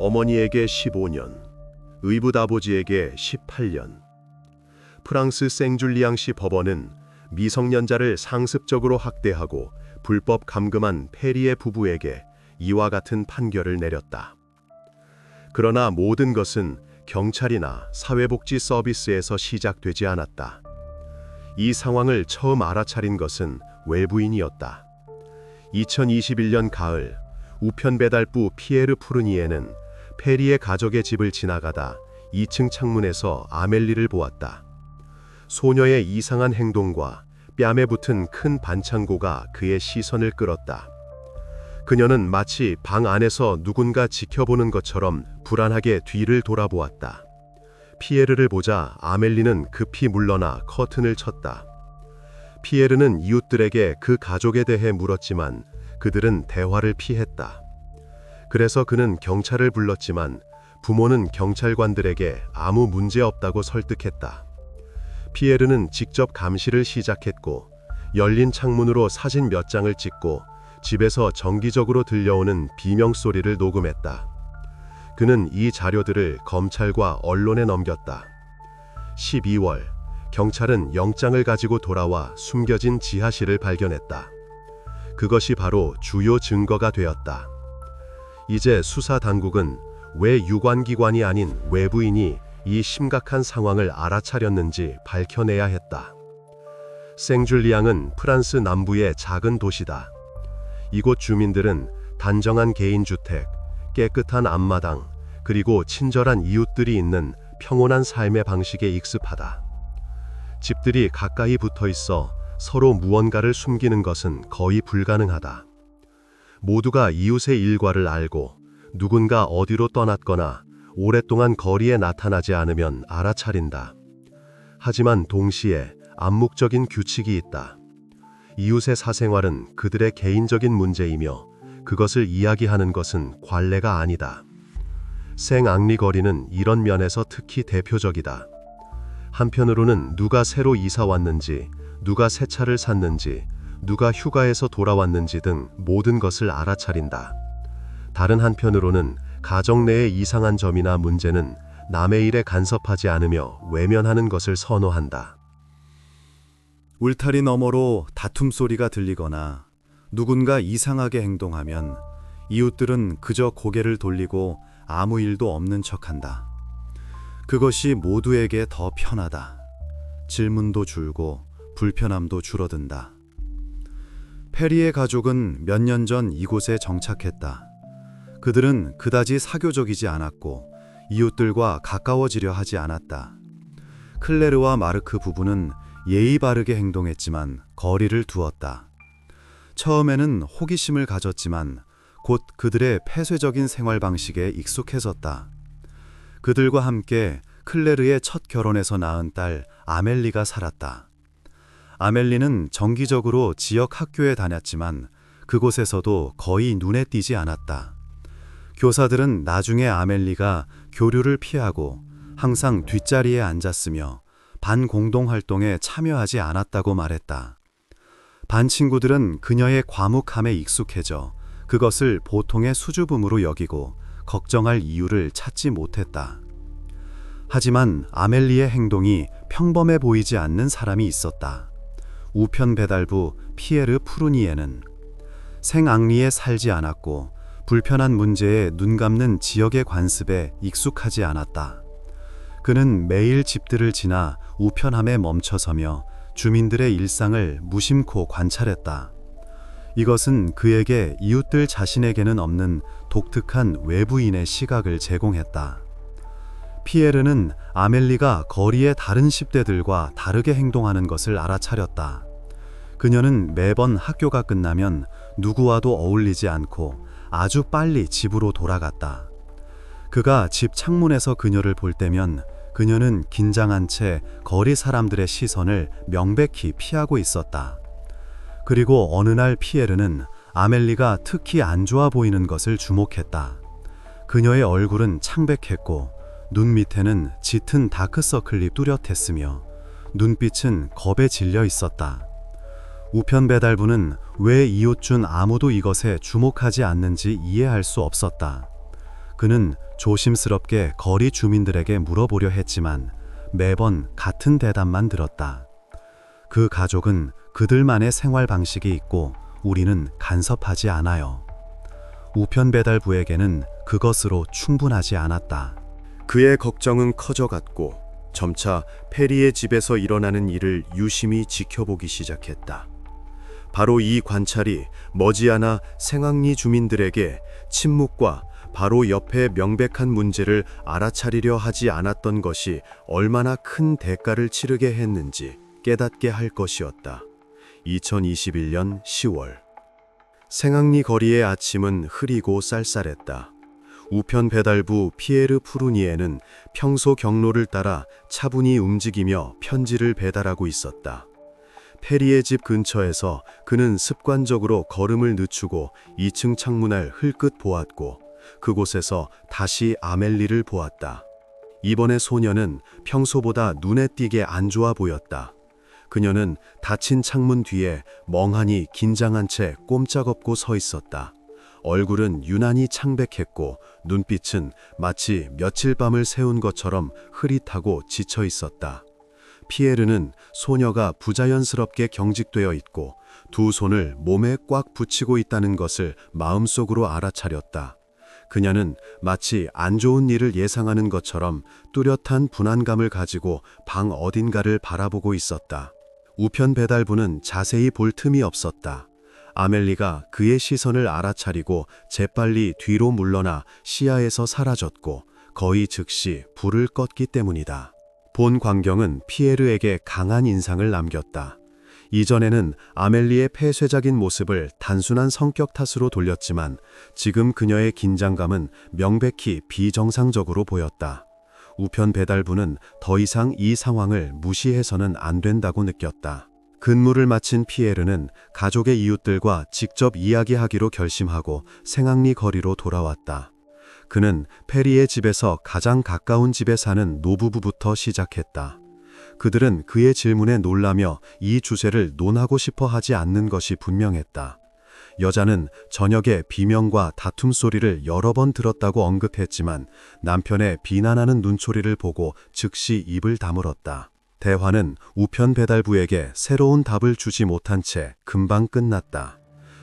어머니에게 15년, 의붓 아버지에게 18년. 프랑스 생줄리앙시 법원은 미성년자를 상습적으로 학대하고 불법 감금한 페리에 부부에게 이와 같은 판결을 내렸다. 그러나 모든 것은 경찰이나 사회복지 서비스에서 시작되지 않았다. 이 상황을 처음 알아차린 것은 외부인이었다. 2021년 가을, 우편 배달부 피에르 푸르니에는 페리의 가족의 집을 지나가다 2층 창문에서 아멜리를 보았다. 소녀의 이상한 행동과 뺨에 붙은 큰 반창고가 그의 시선을 끌었다. 그녀는 마치 방 안에서 누군가 지켜보는 것처럼 불안하게 뒤를 돌아보았다. 피에르를 보자 아멜리는 급히 물러나 커튼을 쳤다. 피에르는 이웃들에게 그 가족에 대해 물었지만 그들은 대화를 피했다. 그래서 그는 경찰을 불렀지만 부모는 경찰관들에게 아무 문제 없다고 설득했다. 피에르는 직접 감시를 시작했고 열린 창문으로 사진 몇 장을 찍고 집에서 정기적으로 들려오는 비명소리를 녹음했다. 그는 이 자료들을 검찰과 언론에 넘겼다. 12월, 경찰은 영장을 가지고 돌아와 숨겨진 지하실을 발견했다. 그것이 바로 주요 증거가 되었다. 이제 수사 당국은 왜 유관기관이 아닌 외부인이 이 심각한 상황을 알아차렸는지 밝혀내야 했다. 생줄리앙은 프랑스 남부의 작은 도시다. 이곳 주민들은 단정한 개인주택, 깨끗한 앞마당, 그리고 친절한 이웃들이 있는 평온한 삶의 방식에 익숙하다. 집들이 가까이 붙어 있어 서로 무언가를 숨기는 것은 거의 불가능하다. 모두가 이웃의 일과를 알고 누군가 어디로 떠났거나 오랫동안 거리에 나타나지 않으면 알아차린다. 하지만 동시에 암묵적인 규칙이 있다. 이웃의 사생활은 그들의 개인적인 문제이며 그것을 이야기하는 것은 관례가 아니다. 생앙리 거리는 이런 면에서 특히 대표적이다. 한편으로는 누가 새로 이사 왔는지, 누가 새 차를 샀는지, 누가 휴가에서 돌아왔는지 등 모든 것을 알아차린다. 다른 한편으로는 가정 내의 이상한 점이나 문제는 남의 일에 간섭하지 않으며 외면하는 것을 선호한다. 울타리 너머로 다툼 소리가 들리거나 누군가 이상하게 행동하면 이웃들은 그저 고개를 돌리고 아무 일도 없는 척한다. 그것이 모두에게 더 편하다. 질문도 줄고 불편함도 줄어든다. 페리의 가족은 몇 년 전 이곳에 정착했다. 그들은 그다지 사교적이지 않았고 이웃들과 가까워지려 하지 않았다. 클레르와 마르크 부부는 예의 바르게 행동했지만 거리를 두었다. 처음에는 호기심을 가졌지만 곧 그들의 폐쇄적인 생활 방식에 익숙해졌다. 그들과 함께 클레르의 첫 결혼에서 낳은 딸 아멜리가 살았다. 아멜리는 정기적으로 지역 학교에 다녔지만 그곳에서도 거의 눈에 띄지 않았다. 교사들은 나중에 아멜리가 교류를 피하고 항상 뒷자리에 앉았으며 반공동활동에 참여하지 않았다고 말했다. 반 친구들은 그녀의 과묵함에 익숙해져 그것을 보통의 수줍음으로 여기고 걱정할 이유를 찾지 못했다. 하지만 아멜리의 행동이 평범해 보이지 않는 사람이 있었다. 우편 배달부 피에르 푸르니에는 생앙리에 살지 않았고 불편한 문제에 눈감는 지역의 관습에 익숙하지 않았다. 그는 매일 집들을 지나 우편함에 멈춰서며 주민들의 일상을 무심코 관찰했다. 이것은 그에게 이웃들 자신에게는 없는 독특한 외부인의 시각을 제공했다. 피에르는 아멜리가 거리의 다른 10대들과 다르게 행동하는 것을 알아차렸다. 그녀는 매번 학교가 끝나면 누구와도 어울리지 않고 아주 빨리 집으로 돌아갔다. 그가 집 창문에서 그녀를 볼 때면 그녀는 긴장한 채 거리 사람들의 시선을 명백히 피하고 있었다. 그리고 어느 날 피에르는 아멜리가 특히 안 좋아 보이는 것을 주목했다. 그녀의 얼굴은 창백했고 눈 밑에는 짙은 다크서클이 뚜렷했으며 눈빛은 겁에 질려 있었다. 우편 배달부는 왜 이웃 중 아무도 이것에 주목하지 않는지 이해할 수 없었다. 그는 조심스럽게 거리 주민들에게 물어보려 했지만 매번 같은 대답만 들었다. 그 가족은 그들만의 생활 방식이 있고 우리는 간섭하지 않아요. 우편 배달부에게는 그것으로 충분하지 않았다. 그의 걱정은 커져갔고 점차 페리의 집에서 일어나는 일을 유심히 지켜보기 시작했다. 바로 이 관찰이 머지않아 생악리 주민들에게 침묵과 바로 옆에 명백한 문제를 알아차리려 하지 않았던 것이 얼마나 큰 대가를 치르게 했는지 깨닫게 할 것이었다. 2021년 10월 생악리 거리의 아침은 흐리고 쌀쌀했다. 우편 배달부 피에르 푸르니에는 평소 경로를 따라 차분히 움직이며 편지를 배달하고 있었다. 페리의 집 근처에서 그는 습관적으로 걸음을 늦추고 2층 창문을 흘끗 보았고 그곳에서 다시 아멜리를 보았다. 이번에 소녀는 평소보다 눈에 띄게 안 좋아 보였다. 그녀는 닫힌 창문 뒤에 멍하니 긴장한 채 꼼짝없고 서 있었다. 얼굴은 유난히 창백했고 눈빛은 마치 며칠 밤을 새운 것처럼 흐릿하고 지쳐 있었다. 피에르는 소녀가 부자연스럽게 경직되어 있고 두 손을 몸에 꽉 붙이고 있다는 것을 마음속으로 알아차렸다. 그녀는 마치 안 좋은 일을 예상하는 것처럼 뚜렷한 불안감을 가지고 방 어딘가를 바라보고 있었다. 우편 배달부는 자세히 볼 틈이 없었다. 아멜리가 그의 시선을 알아차리고 재빨리 뒤로 물러나 시야에서 사라졌고 거의 즉시 불을 껐기 때문이다. 본 광경은 피에르에게 강한 인상을 남겼다. 이전에는 아멜리의 폐쇄적인 모습을 단순한 성격 탓으로 돌렸지만 지금 그녀의 긴장감은 명백히 비정상적으로 보였다. 우편 배달부는 더 이상 이 상황을 무시해서는 안 된다고 느꼈다. 근무를 마친 피에르는 가족의 이웃들과 직접 이야기하기로 결심하고 생악리 거리로 돌아왔다. 그는 페리의 집에서 가장 가까운 집에 사는 노부부부터 시작했다. 그들은 그의 질문에 놀라며 이 주제를 논하고 싶어 하지 않는 것이 분명했다. 여자는 저녁에 비명과 다툼 소리를 여러 번 들었다고 언급했지만 남편의 비난하는 눈초리를 보고 즉시 입을 다물었다. 대화는 우편 배달부에게 새로운 답을 주지 못한 채 금방 끝났다.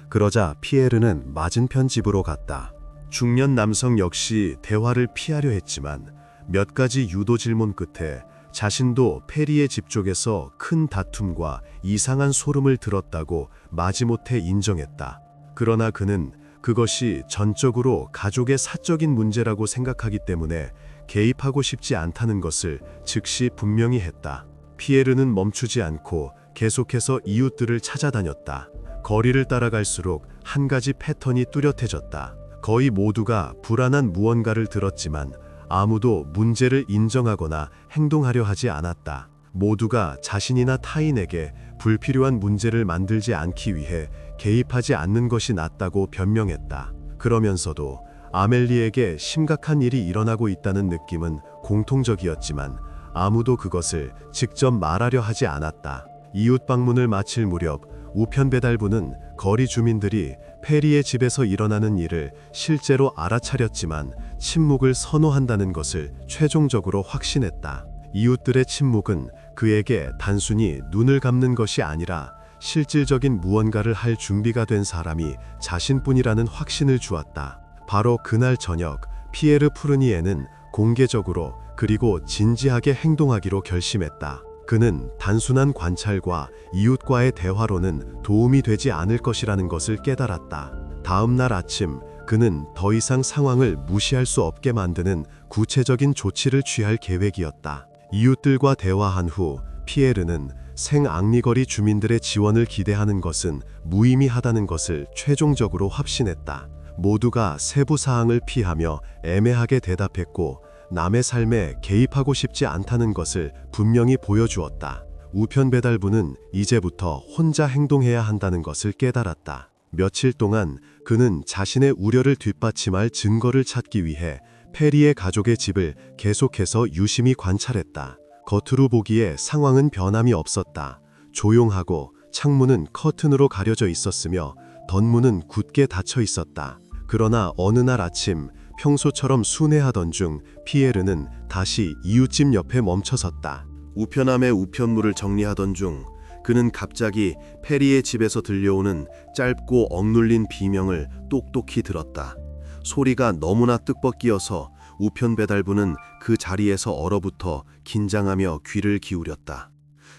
그러자 피에르는 맞은편 집으로 갔다. 중년 남성 역시 대화를 피하려 했지만 몇 가지 유도 질문 끝에 자신도 페리의 집 쪽에서 큰 다툼과 이상한 소름을 들었다고 마지못해 인정했다. 그러나 그는 그것이 전적으로 가족의 사적인 문제라고 생각하기 때문에 개입하고 싶지 않다는 것을 즉시 분명히 했다. 피에르는 멈추지 않고 계속해서 이웃들을 찾아다녔다. 거리를 따라갈수록 한 가지 패턴이 뚜렷해졌다. 거의 모두가 불안한 무언가를 들었지만 아무도 문제를 인정하거나 행동하려 하지 않았다. 모두가 자신이나 타인에게 불필요한 문제를 만들지 않기 위해 개입하지 않는 것이 낫다고 변명했다. 그러면서도 아멜리에게 심각한 일이 일어나고 있다는 느낌은 공통적이었지만 아무도 그것을 직접 말하려 하지 않았다. 이웃 방문을 마칠 무렵 우편 배달부는 거리 주민들이 페리의 집에서 일어나는 일을 실제로 알아차렸지만 침묵을 선호한다는 것을 최종적으로 확신했다. 이웃들의 침묵은 그에게 단순히 눈을 감는 것이 아니라 실질적인 무언가를 할 준비가 된 사람이 자신뿐이라는 확신을 주었다. 바로 그날 저녁 피에르 푸르니에는 공개적으로 그리고 진지하게 행동하기로 결심했다. 그는 단순한 관찰과 이웃과의 대화로는 도움이 되지 않을 것이라는 것을 깨달았다. 다음 날 아침 그는 더 이상 상황을 무시할 수 없게 만드는 구체적인 조치를 취할 계획이었다. 이웃들과 대화한 후 피에르는 생악리거리 주민들의 지원을 기대하는 것은 무의미하다는 것을 최종적으로 확신했다. 모두가 세부 사항을 피하며 애매하게 대답했고 남의 삶에 개입하고 싶지 않다는 것을 분명히 보여주었다. 우편 배달부는 이제부터 혼자 행동해야 한다는 것을 깨달았다. 며칠 동안 그는 자신의 우려를 뒷받침할 증거를 찾기 위해 페리의 가족의 집을 계속해서 유심히 관찰했다. 겉으로 보기에 상황은 변함이 없었다. 조용하고 창문은 커튼으로 가려져 있었으며 덧문은 굳게 닫혀 있었다. 그러나 어느 날 아침 평소처럼 순회하던 중 피에르는 다시 이웃집 옆에 멈춰섰다. 우편함의 우편물을 정리하던 중 그는 갑자기 페리의 집에서 들려오는 짧고 억눌린 비명을 똑똑히 들었다. 소리가 너무나 뜻밖이어서 우편 배달부는 그 자리에서 얼어붙어 긴장하며 귀를 기울였다.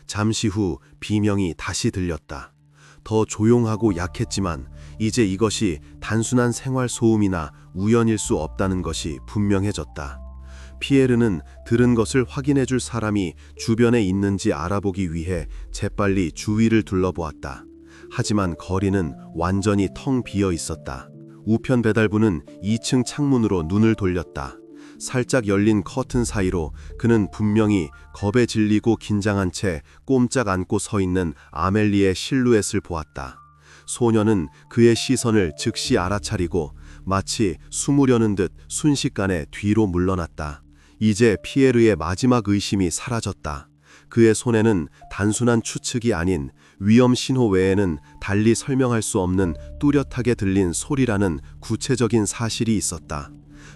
잠시 후 비명이 다시 들렸다. 더 조용하고 약했지만 이제 이것이 단순한 생활 소음이나 우연일 수 없다는 것이 분명해졌다. 피에르는 들은 것을 확인해 줄 사람이 주변에 있는지 알아보기 위해 재빨리 주위를 둘러보았다. 하지만 거리는 완전히 텅 비어 있었다. 우편 배달부는 2층 창문으로 눈을 돌렸다. 살짝 열린 커튼 사이로 그는 분명히 겁에 질리고 긴장한 채 꼼짝 않고 서 있는 아멜리의 실루엣을 보았다. 소녀는 그의 시선을 즉시 알아차리고 마치 숨으려는 듯 순식간에 뒤로 물러났다. 이제 피에르의 마지막 의심이 사라졌다. 그의 손에는 단순한 추측이 아닌 위험 신호 외에는 달리 설명할 수 없는 뚜렷하게 들린 소리라는 구체적인 사실이 있었다.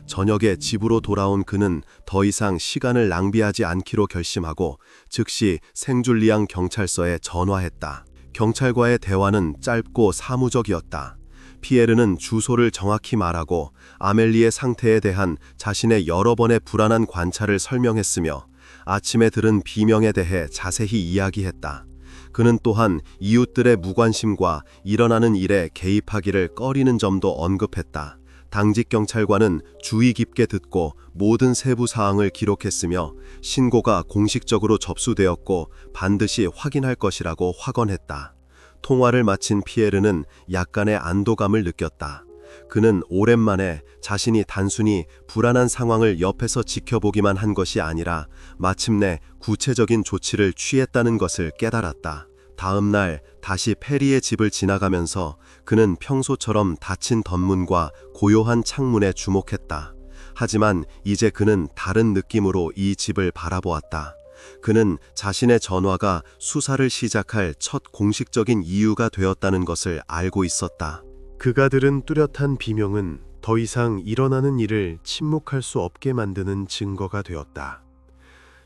저녁에 집으로 돌아온 그는 더 이상 시간을 낭비하지 않기로 결심하고 즉시 생줄리앙 경찰서에 전화했다. 경찰과의 대화는 짧고 사무적이었다. 피에르는 주소를 정확히 말하고 아멜리의 상태에 대한 자신의 여러 번의 불안한 관찰을 설명했으며 아침에 들은 비명에 대해 자세히 이야기했다. 그는 또한 이웃들의 무관심과 일어나는 일에 개입하기를 꺼리는 점도 언급했다. 당직 경찰관은 주의 깊게 듣고 모든 세부 사항을 기록했으며 신고가 공식적으로 접수되었고 반드시 확인할 것이라고 확언했다. 통화를 마친 피에르는 약간의 안도감을 느꼈다. 그는 오랜만에 자신이 단순히 불안한 상황을 옆에서 지켜보기만 한 것이 아니라 마침내 구체적인 조치를 취했다는 것을 깨달았다. 다음 날 다시 페리의 집을 지나가면서 그는 평소처럼 닫힌 덧문과 고요한 창문에 주목했다. 하지만 이제 그는 다른 느낌으로 이 집을 바라보았다. 그는 자신의 전화가 수사를 시작할 첫 공식적인 이유가 되었다는 것을 알고 있었다. 그가 들은 뚜렷한 비명은 더 이상 일어나는 일을 침묵할 수 없게 만드는 증거가 되었다.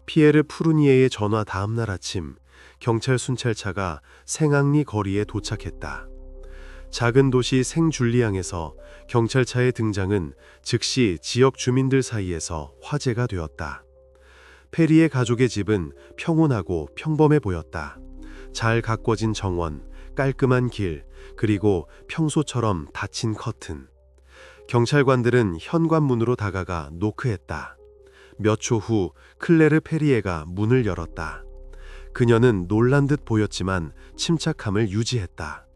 피에르 푸르니에의 전화 다음 날 아침, 경찰 순찰차가 생앙리 거리에 도착했다. 작은 도시 생줄리앙에서 경찰차의 등장은 즉시 지역 주민들 사이에서 화제가 되었다. 페리의 가족의 집은 평온하고 평범해 보였다. 잘 가꿔진 정원, 깔끔한 길, 그리고 평소처럼 닫힌 커튼. 경찰관들은 현관문으로 다가가 노크했다. 몇 초 후 클레르 페리에가 문을 열었다. 그녀는 놀란 듯 보였지만 침착함을 유지했다.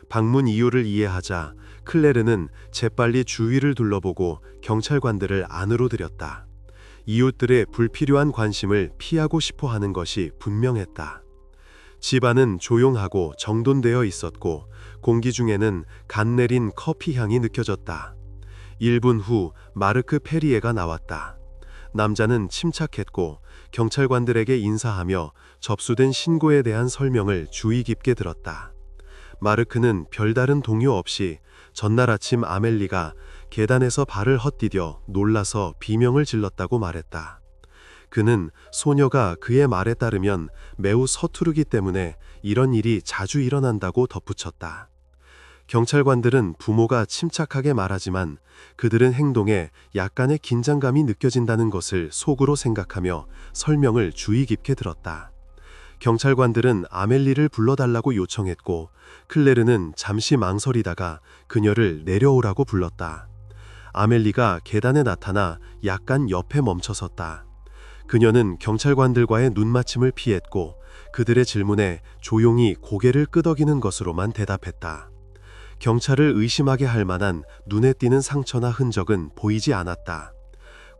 방문 이유를 이해하자 클레르는 재빨리 주위를 둘러보고 경찰관들을 안으로 들였다. 이웃들의 불필요한 관심을 피하고 싶어 하는 것이 분명했다. 집안은 조용하고 정돈되어 있었고 공기 중에는 간 내린 커피 향이 느껴졌다. 1분 후 마르크 페리에가 나왔다. 남자는 침착했고 경찰관들에게 인사하며 접수된 신고에 대한 설명을 주의 깊게 들었다. 마르크는 별다른 동요 없이 전날 아침 아멜리가 계단에서 발을 헛디뎌 놀라서 비명을 질렀다고 말했다. 그는 소녀가 그의 말에 따르면 매우 서투르기 때문에 이런 일이 자주 일어난다고 덧붙였다. 경찰관들은 부모가 침착하게 말하지만 그들은 행동에 약간의 긴장감이 느껴진다는 것을 속으로 생각하며 설명을 주의 깊게 들었다. 경찰관들은 아멜리를 불러달라고 요청했고 클레르는 잠시 망설이다가 그녀를 내려오라고 불렀다. 아멜리가 계단에 나타나 약간 옆에 멈춰섰다. 그녀는 경찰관들과의 눈맞춤을 피했고 그들의 질문에 조용히 고개를 끄덕이는 것으로만 대답했다. 경찰을 의심하게 할 만한 눈에 띄는 상처나 흔적은 보이지 않았다.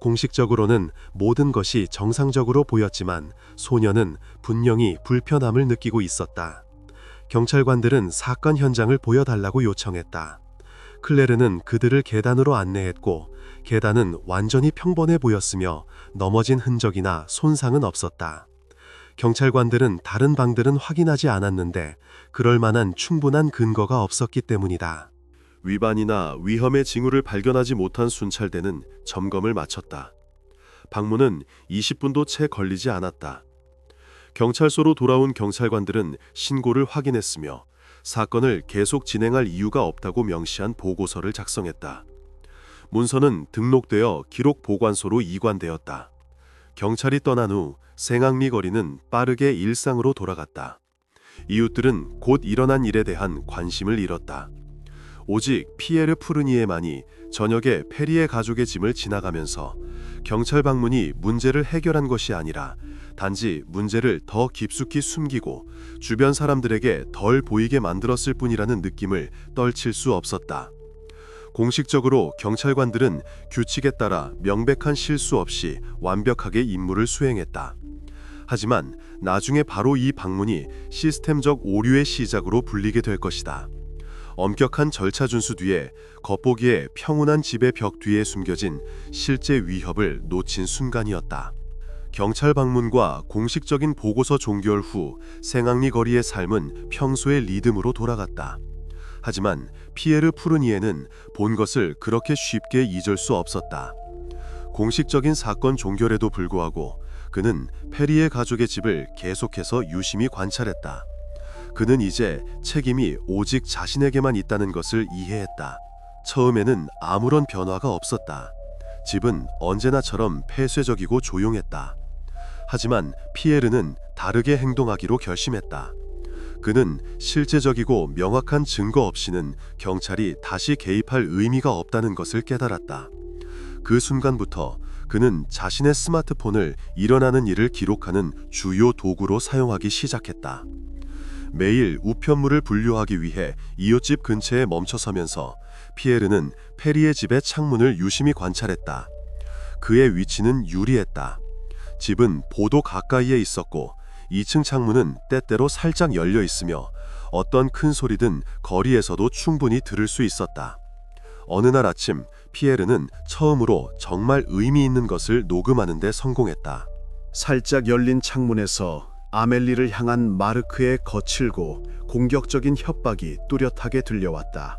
공식적으로는 모든 것이 정상적으로 보였지만 소녀는 분명히 불편함을 느끼고 있었다. 경찰관들은 사건 현장을 보여달라고 요청했다. 클레르는 그들을 계단으로 안내했고 계단은 완전히 평범해 보였으며 넘어진 흔적이나 손상은 없었다. 경찰관들은 다른 방들은 확인하지 않았는데 그럴 만한 충분한 근거가 없었기 때문이다. 위반이나 위험의 징후를 발견하지 못한 순찰대는 점검을 마쳤다. 방문은 20분도 채 걸리지 않았다. 경찰서로 돌아온 경찰관들은 신고를 확인했으며 사건을 계속 진행할 이유가 없다고 명시한 보고서를 작성했다. 문서는 등록되어 기록 보관소로 이관되었다. 경찰이 떠난 후 생앙리 거리는 빠르게 일상으로 돌아갔다. 이웃들은 곧 일어난 일에 대한 관심을 잃었다. 오직 피에르 푸르니에만이 저녁에 페리의 가족의 집을 지나가면서 경찰 방문이 문제를 해결한 것이 아니라 단지 문제를 더 깊숙이 숨기고 주변 사람들에게 덜 보이게 만들었을 뿐이라는 느낌을 떨칠 수 없었다. 공식적으로 경찰관들은 규칙에 따라 명백한 실수 없이 완벽하게 임무를 수행했다. 하지만 나중에 바로 이 방문이 시스템적 오류의 시작으로 불리게 될 것이다. 엄격한 절차 준수 뒤에 겉보기에 평온한 집의 벽 뒤에 숨겨진 실제 위협을 놓친 순간이었다. 경찰 방문과 공식적인 보고서 종결 후 생앙리 거리의 삶은 평소의 리듬으로 돌아갔다. 하지만 피에르 푸르니에는 본 것을 그렇게 쉽게 잊을 수 없었다. 공식적인 사건 종결에도 불구하고 그는 페리의 가족의 집을 계속해서 유심히 관찰했다. 그는 이제 책임이 오직 자신에게만 있다는 것을 이해했다. 처음에는 아무런 변화가 없었다. 집은 언제나처럼 폐쇄적이고 조용했다. 하지만 피에르는 다르게 행동하기로 결심했다. 그는 실제적이고 명확한 증거 없이는 경찰이 다시 개입할 의미가 없다는 것을 깨달았다. 그 순간부터 그는 자신의 스마트폰을 일어나는 일을 기록하는 주요 도구로 사용하기 시작했다. 매일 우편물을 분류하기 위해 이웃집 근처에 멈춰서면서 피에르는 페리의 집의 창문을 유심히 관찰했다. 그의 위치는 유리했다. 집은 보도 가까이에 있었고 2층 창문은 때때로 살짝 열려 있으며 어떤 큰 소리든 거리에서도 충분히 들을 수 있었다. 어느 날 아침 피에르는 처음으로 정말 의미 있는 것을 녹음하는 데 성공했다. 살짝 열린 창문에서 아멜리를 향한 마르크의 거칠고 공격적인 협박이 뚜렷하게 들려왔다.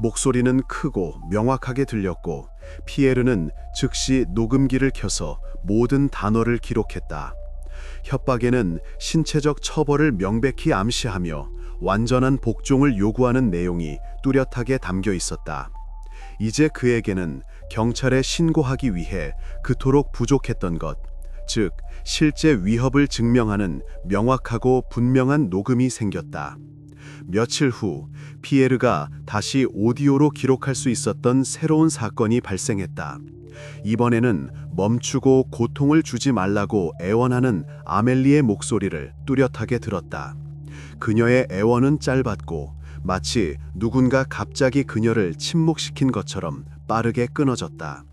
목소리는 크고 명확하게 들렸고 피에르는 즉시 녹음기를 켜서 모든 단어를 기록했다. 협박에는 신체적 처벌을 명백히 암시하며 완전한 복종을 요구하는 내용이 뚜렷하게 담겨 있었다. 이제 그에게는 경찰에 신고하기 위해 그토록 부족했던 것, 즉 실제 위협을 증명하는 명확하고 분명한 녹음이 생겼다. 며칠 후 피에르가 다시 오디오로 기록할 수 있었던 새로운 사건이 발생했다. 이번에는 멈추고 고통을 주지 말라고 애원하는 아멜리의 목소리를 뚜렷하게 들었다. 그녀의 애원은 짧았고 마치 누군가 갑자기 그녀를 침묵시킨 것처럼 빠르게 끊어졌다.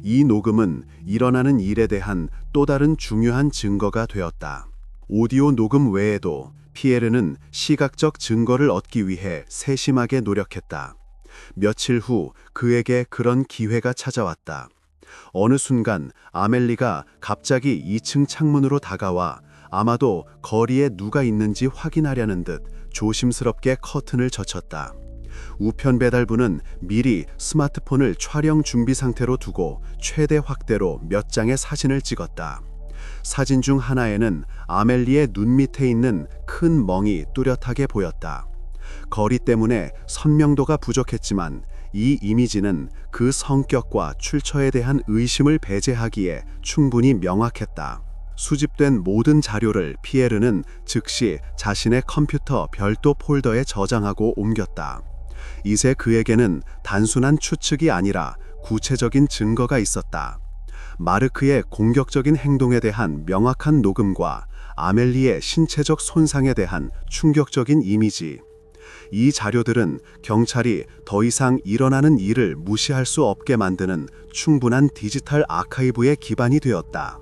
이 녹음은 일어나는 일에 대한 또 다른 중요한 증거가 되었다. 오디오 녹음 외에도 피에르는 시각적 증거를 얻기 위해 세심하게 노력했다. 며칠 후 그에게 그런 기회가 찾아왔다. 어느 순간 아멜리가 갑자기 2층 창문으로 다가와 아마도 거리에 누가 있는지 확인하려는 듯 조심스럽게 커튼을 젖혔다. 우편 배달부는 미리 스마트폰을 촬영 준비 상태로 두고 최대 확대로 몇 장의 사진을 찍었다. 사진 중 하나에는 아멜리의 눈 밑에 있는 큰 멍이 뚜렷하게 보였다. 거리 때문에 선명도가 부족했지만 이 이미지는 그 성격과 출처에 대한 의심을 배제하기에 충분히 명확했다. 수집된 모든 자료를 피에르는 즉시 자신의 컴퓨터 별도 폴더에 저장하고 옮겼다. 이제 그에게는 단순한 추측이 아니라 구체적인 증거가 있었다. 마르크의 공격적인 행동에 대한 명확한 녹음과 아멜리의 신체적 손상에 대한 충격적인 이미지. 이 자료들은 경찰이 더 이상 일어나는 일을 무시할 수 없게 만드는 충분한 디지털 아카이브의 기반이 되었다.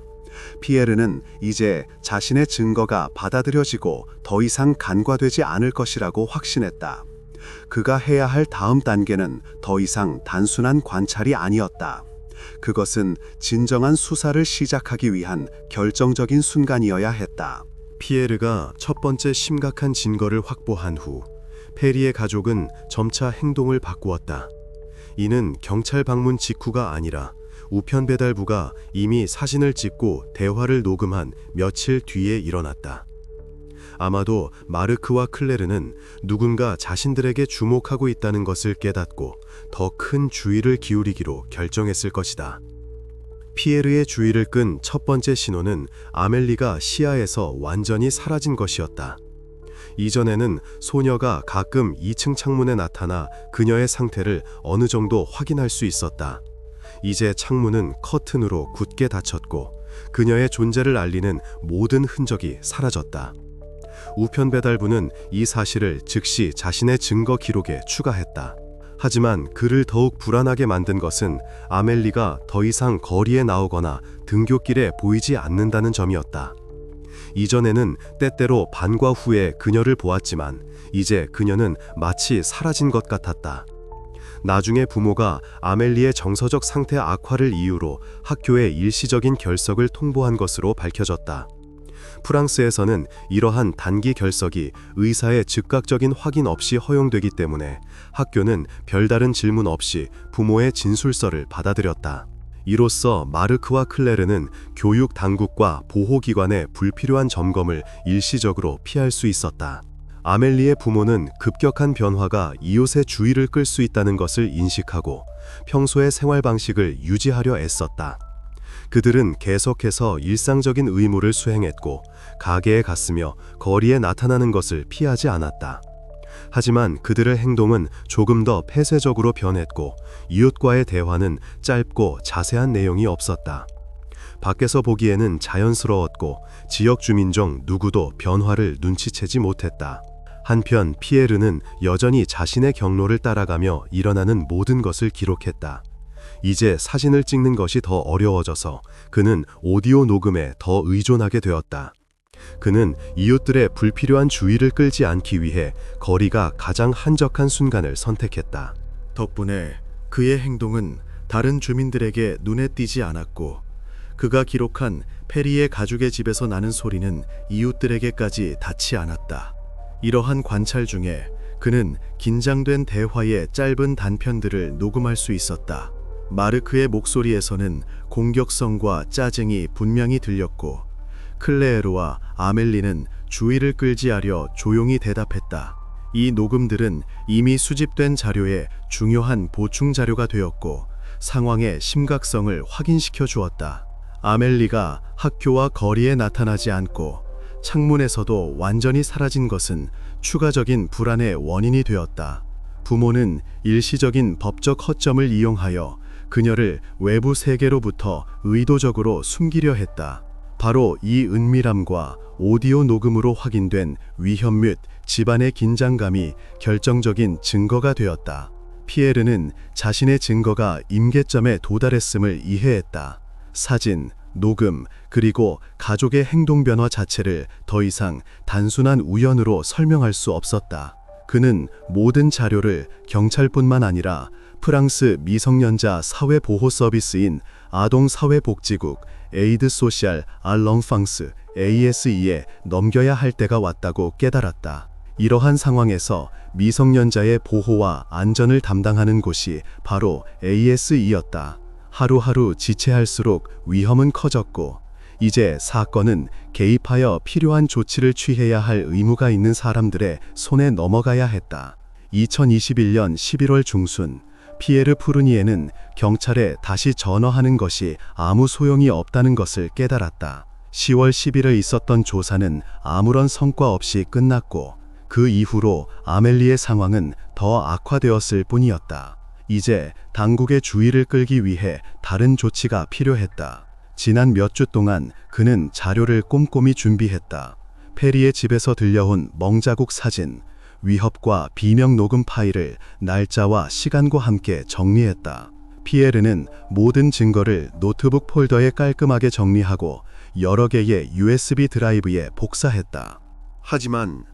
피에르는 이제 자신의 증거가 받아들여지고 더 이상 간과되지 않을 것이라고 확신했다. 그가 해야 할 다음 단계는 더 이상 단순한 관찰이 아니었다. 그것은 진정한 수사를 시작하기 위한 결정적인 순간이어야 했다. 피에르가 첫 번째 심각한 증거를 확보한 후 페리의 가족은 점차 행동을 바꾸었다. 이는 경찰 방문 직후가 아니라 우편 배달부가 이미 사진을 찍고 대화를 녹음한 며칠 뒤에 일어났다. 아마도 마르크와 클레르는 누군가 자신들에게 주목하고 있다는 것을 깨닫고 더 큰 주의를 기울이기로 결정했을 것이다. 피에르의 주의를 끈 첫 번째 신호는 아멜리가 시야에서 완전히 사라진 것이었다. 이전에는 소녀가 가끔 2층 창문에 나타나 그녀의 상태를 어느 정도 확인할 수 있었다. 이제 창문은 커튼으로 굳게 닫혔고 그녀의 존재를 알리는 모든 흔적이 사라졌다. 우편 배달부는 이 사실을 즉시 자신의 증거 기록에 추가했다. 하지만 그를 더욱 불안하게 만든 것은 아멜리가 더 이상 거리에 나오거나 등굣길에 보이지 않는다는 점이었다. 이전에는 때때로 반과 후에 그녀를 보았지만 이제 그녀는 마치 사라진 것 같았다. 나중에 부모가 아멜리의 정서적 상태 악화를 이유로 학교에 일시적인 결석을 통보한 것으로 밝혀졌다. 프랑스에서는 이러한 단기 결석이 의사의 즉각적인 확인 없이 허용되기 때문에 학교는 별다른 질문 없이 부모의 진술서를 받아들였다. 이로써 마르크와 클레르는 교육 당국과 보호기관의 불필요한 점검을 일시적으로 피할 수 있었다. 아멜리의 부모는 급격한 변화가 이웃의 주의를 끌 수 있다는 것을 인식하고 평소의 생활 방식을 유지하려 애썼다. 그들은 계속해서 일상적인 의무를 수행했고 가게에 갔으며 거리에 나타나는 것을 피하지 않았다. 하지만 그들의 행동은 조금 더 폐쇄적으로 변했고 이웃과의 대화는 짧고 자세한 내용이 없었다. 밖에서 보기에는 자연스러웠고 지역 주민 중 누구도 변화를 눈치채지 못했다. 한편 피에르는 여전히 자신의 경로를 따라가며 일어나는 모든 것을 기록했다. 이제 사진을 찍는 것이 더 어려워져서 그는 오디오 녹음에 더 의존하게 되었다. 그는 이웃들의 불필요한 주의를 끌지 않기 위해 거리가 가장 한적한 순간을 선택했다. 덕분에 그의 행동은 다른 주민들에게 눈에 띄지 않았고 그가 기록한 페리의 가족의 집에서 나는 소리는 이웃들에게까지 닿지 않았다. 이러한 관찰 중에 그는 긴장된 대화의 짧은 단편들을 녹음할 수 있었다. 마르크의 목소리에서는 공격성과 짜증이 분명히 들렸고 클레르와 아멜리는 주의를 끌지 하려 조용히 대답했다. 이 녹음들은 이미 수집된 자료의 중요한 보충 자료가 되었고 상황의 심각성을 확인시켜 주었다. 아멜리가 학교와 거리에 나타나지 않고 창문에서도 완전히 사라진 것은 추가적인 불안의 원인이 되었다. 부모는 일시적인 법적 허점을 이용하여 그녀를 외부 세계로부터 의도적으로 숨기려 했다. 바로 이 은밀함과 오디오 녹음으로 확인된 위험 및 집안의 긴장감이 결정적인 증거가 되었다. 피에르는 자신의 증거가 임계점에 도달했음을 이해했다. 사진, 녹음, 그리고 가족의 행동 변화 자체를 더 이상 단순한 우연으로 설명할 수 없었다. 그는 모든 자료를 경찰뿐만 아니라 프랑스 미성년자 사회보호 서비스인 아동사회복지국 에이드 소시알 알렁팡스 ASE에 넘겨야 할 때가 왔다고 깨달았다. 이러한 상황에서 미성년자의 보호와 안전을 담당하는 곳이 바로 ASE였다. 하루하루 지체할수록 위험은 커졌고 이제 사건은 개입하여 필요한 조치를 취해야 할 의무가 있는 사람들의 손에 넘어가야 했다. 2021년 11월 중순 피에르 푸르니에는 경찰에 다시 전화하는 것이 아무 소용이 없다는 것을 깨달았다. 10월 10일에 있었던 조사는 아무런 성과 없이 끝났고 그 이후로 아멜리의 상황은 더 악화되었을 뿐이었다. 이제 당국의 주의를 끌기 위해 다른 조치가 필요했다. 지난 몇 주 동안 그는 자료를 꼼꼼히 준비했다. 페리의 집에서 들려온 멍자국 사진, 위협과 비명 녹음 파일을 날짜와 시간과 함께 정리했다. 피에르는 모든 증거를 노트북 폴더에 깔끔하게 정리하고 여러 개의 USB 드라이브에 복사했다. 하지만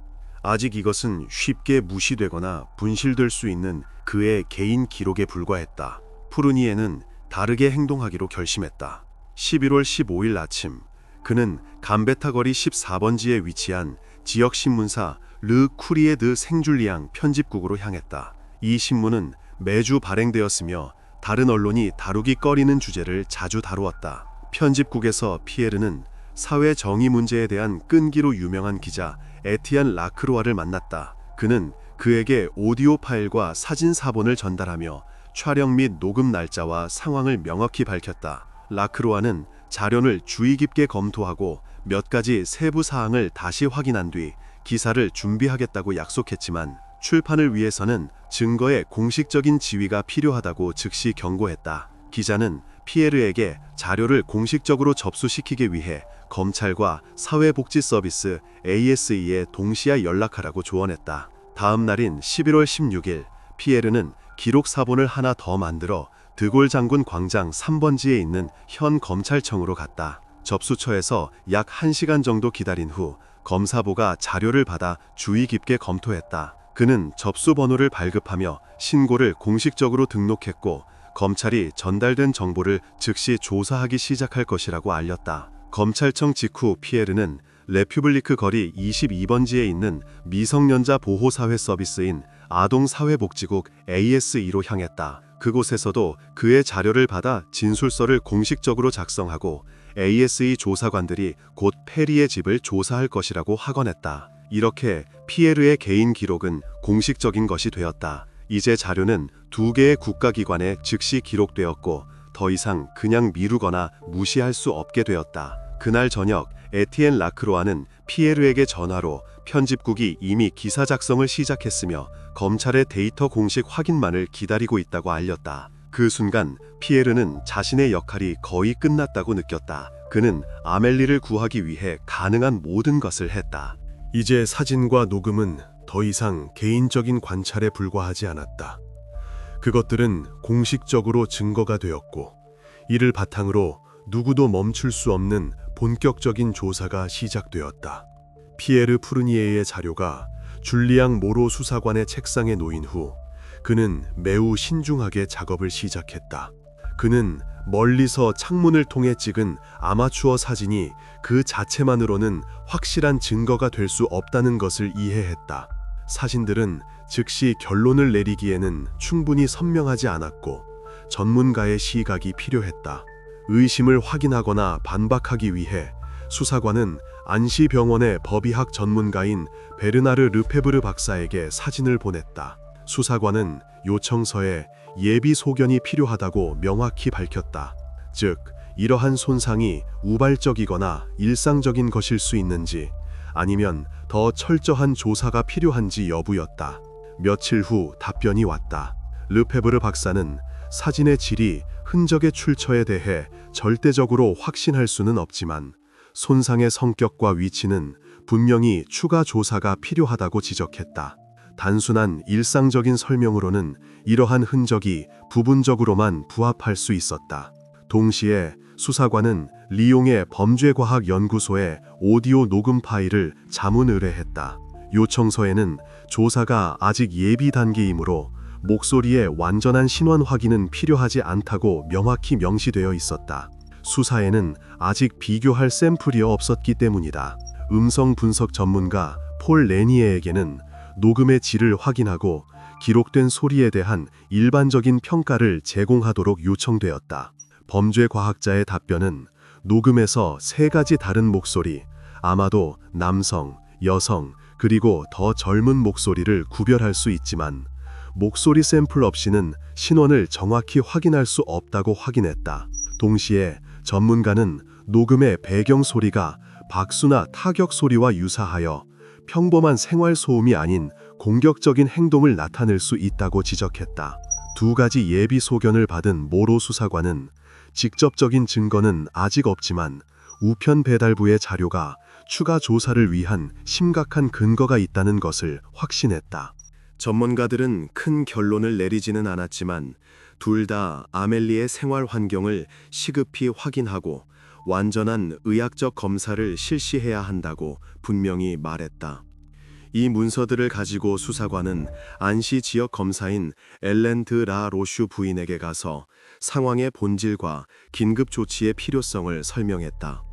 아직 이것은 쉽게 무시되거나 분실될 수 있는 그의 개인 기록에 불과했다. 푸르니에는 다르게 행동하기로 결심했다. 11월 15일 아침, 그는 감베타 거리 14번지에 위치한 지역신문사 르 쿠리에 드 생줄리앙 편집국으로 향했다. 이 신문은 매주 발행되었으며 다른 언론이 다루기 꺼리는 주제를 자주 다루었다. 편집국에서 피에르는 사회 정의 문제에 대한 끈기로 유명한 기자 에티안 라크로아를 만났다. 그는 그에게 오디오 파일과 사진 사본을 전달하며 촬영 및 녹음 날짜와 상황을 명확히 밝혔다. 라크로아는 자료를 주의 깊게 검토하고 몇 가지 세부 사항을 다시 확인한 뒤 기사를 준비하겠다고 약속했지만 출판을 위해서는 증거의 공식적인 지위가 필요하다고 즉시 경고했다. 기자는 피에르에게 자료를 공식적으로 접수시키기 위해 검찰과 사회복지 서비스 ASE에 동시에 연락하라고 조언했다. 다음 날인 11월 16일, 피에르는 기록 사본을 하나 더 만들어 드골 장군 광장 3번지에 있는 현 검찰청으로 갔다. 접수처에서 약 1시간 정도 기다린 후 검사보가 자료를 받아 주의 깊게 검토했다. 그는 접수 번호를 발급하며 신고를 공식적으로 등록했고 검찰이 전달된 정보를 즉시 조사하기 시작할 것이라고 알렸다. 검찰청 직후 피에르는 레퓨블리크 거리 22번지에 있는 미성년자 보호사회 서비스인 아동사회복지국 ASE로 향했다. 그곳에서도 그의 자료를 받아 진술서를 공식적으로 작성하고 ASE 조사관들이 곧 페리의 집을 조사할 것이라고 확언했다. 이렇게 피에르의 개인 기록은 공식적인 것이 되었다. 이제 자료는 2개의 국가기관에 즉시 기록되었고 더 이상 그냥 미루거나 무시할 수 없게 되었다. 그날 저녁 에티엔 라크로아는 피에르에게 전화로 편집국이 이미 기사 작성을 시작했으며 검찰의 데이터 공식 확인만을 기다리고 있다고 알렸다. 그 순간 피에르는 자신의 역할이 거의 끝났다고 느꼈다. 그는 아멜리를 구하기 위해 가능한 모든 것을 했다. 이제 사진과 녹음은 더 이상 개인적인 관찰에 불과하지 않았다. 그것들은 공식적으로 증거가 되었고 이를 바탕으로 누구도 멈출 수 없는 본격적인 조사가 시작되었다. 피에르 푸르니에의 자료가 줄리앙 모로 수사관의 책상에 놓인 후 그는 매우 신중하게 작업을 시작했다. 그는 멀리서 창문을 통해 찍은 아마추어 사진이 그 자체만으로는 확실한 증거가 될 수 없다는 것을 이해했다. 사진들은 즉시 결론을 내리기에는 충분히 선명하지 않았고 전문가의 시각이 필요했다. 의심을 확인하거나 반박하기 위해 수사관은 안시병원의 법의학 전문가인 베르나르 르페브르 박사에게 사진을 보냈다. 수사관은 요청서에 예비 소견이 필요하다고 명확히 밝혔다. 즉, 이러한 손상이 우발적이거나 일상적인 것일 수 있는지 아니면 더 철저한 조사가 필요한지 여부였다. 며칠 후 답변이 왔다. 르페브르 박사는 사진의 질이 흔적의 출처에 대해 절대적으로 확신할 수는 없지만 손상의 성격과 위치는 분명히 추가 조사가 필요하다고 지적했다. 단순한 일상적인 설명으로는 이러한 흔적이 부분적으로만 부합할 수 있었다. 동시에 수사관은 리옹의 범죄과학연구소에 오디오 녹음 파일을 자문 의뢰했다. 요청서에는 조사가 아직 예비 단계이므로 목소리의 완전한 신원 확인은 필요하지 않다고 명확히 명시되어 있었다. 수사에는 아직 비교할 샘플이 없었기 때문이다. 음성 분석 전문가 폴 레니에에게는 녹음의 질을 확인하고 기록된 소리에 대한 일반적인 평가를 제공하도록 요청되었다. 범죄과학자의 답변은 녹음에서 3가지 다른 목소리, 아마도 남성, 여성, 그리고 더 젊은 목소리를 구별할 수 있지만 목소리 샘플 없이는 신원을 정확히 확인할 수 없다고 확인했다. 동시에 전문가는 녹음의 배경 소리가 박수나 타격 소리와 유사하여 평범한 생활 소음이 아닌 공격적인 행동을 나타낼 수 있다고 지적했다. 2가지 예비 소견을 받은 모로 수사관은 직접적인 증거는 아직 없지만 우편 배달부의 자료가 추가 조사를 위한 심각한 근거가 있다는 것을 확신했다. 전문가들은 큰 결론을 내리지는 않았지만 둘 다 아멜리의 생활 환경을 시급히 확인하고 완전한 의학적 검사를 실시해야 한다고 분명히 말했다. 이 문서들을 가지고 수사관은 안시 지역 검사인 엘렌 드 라 로슈 부인에게 가서 상황의 본질과 긴급 조치의 필요성을 설명했다.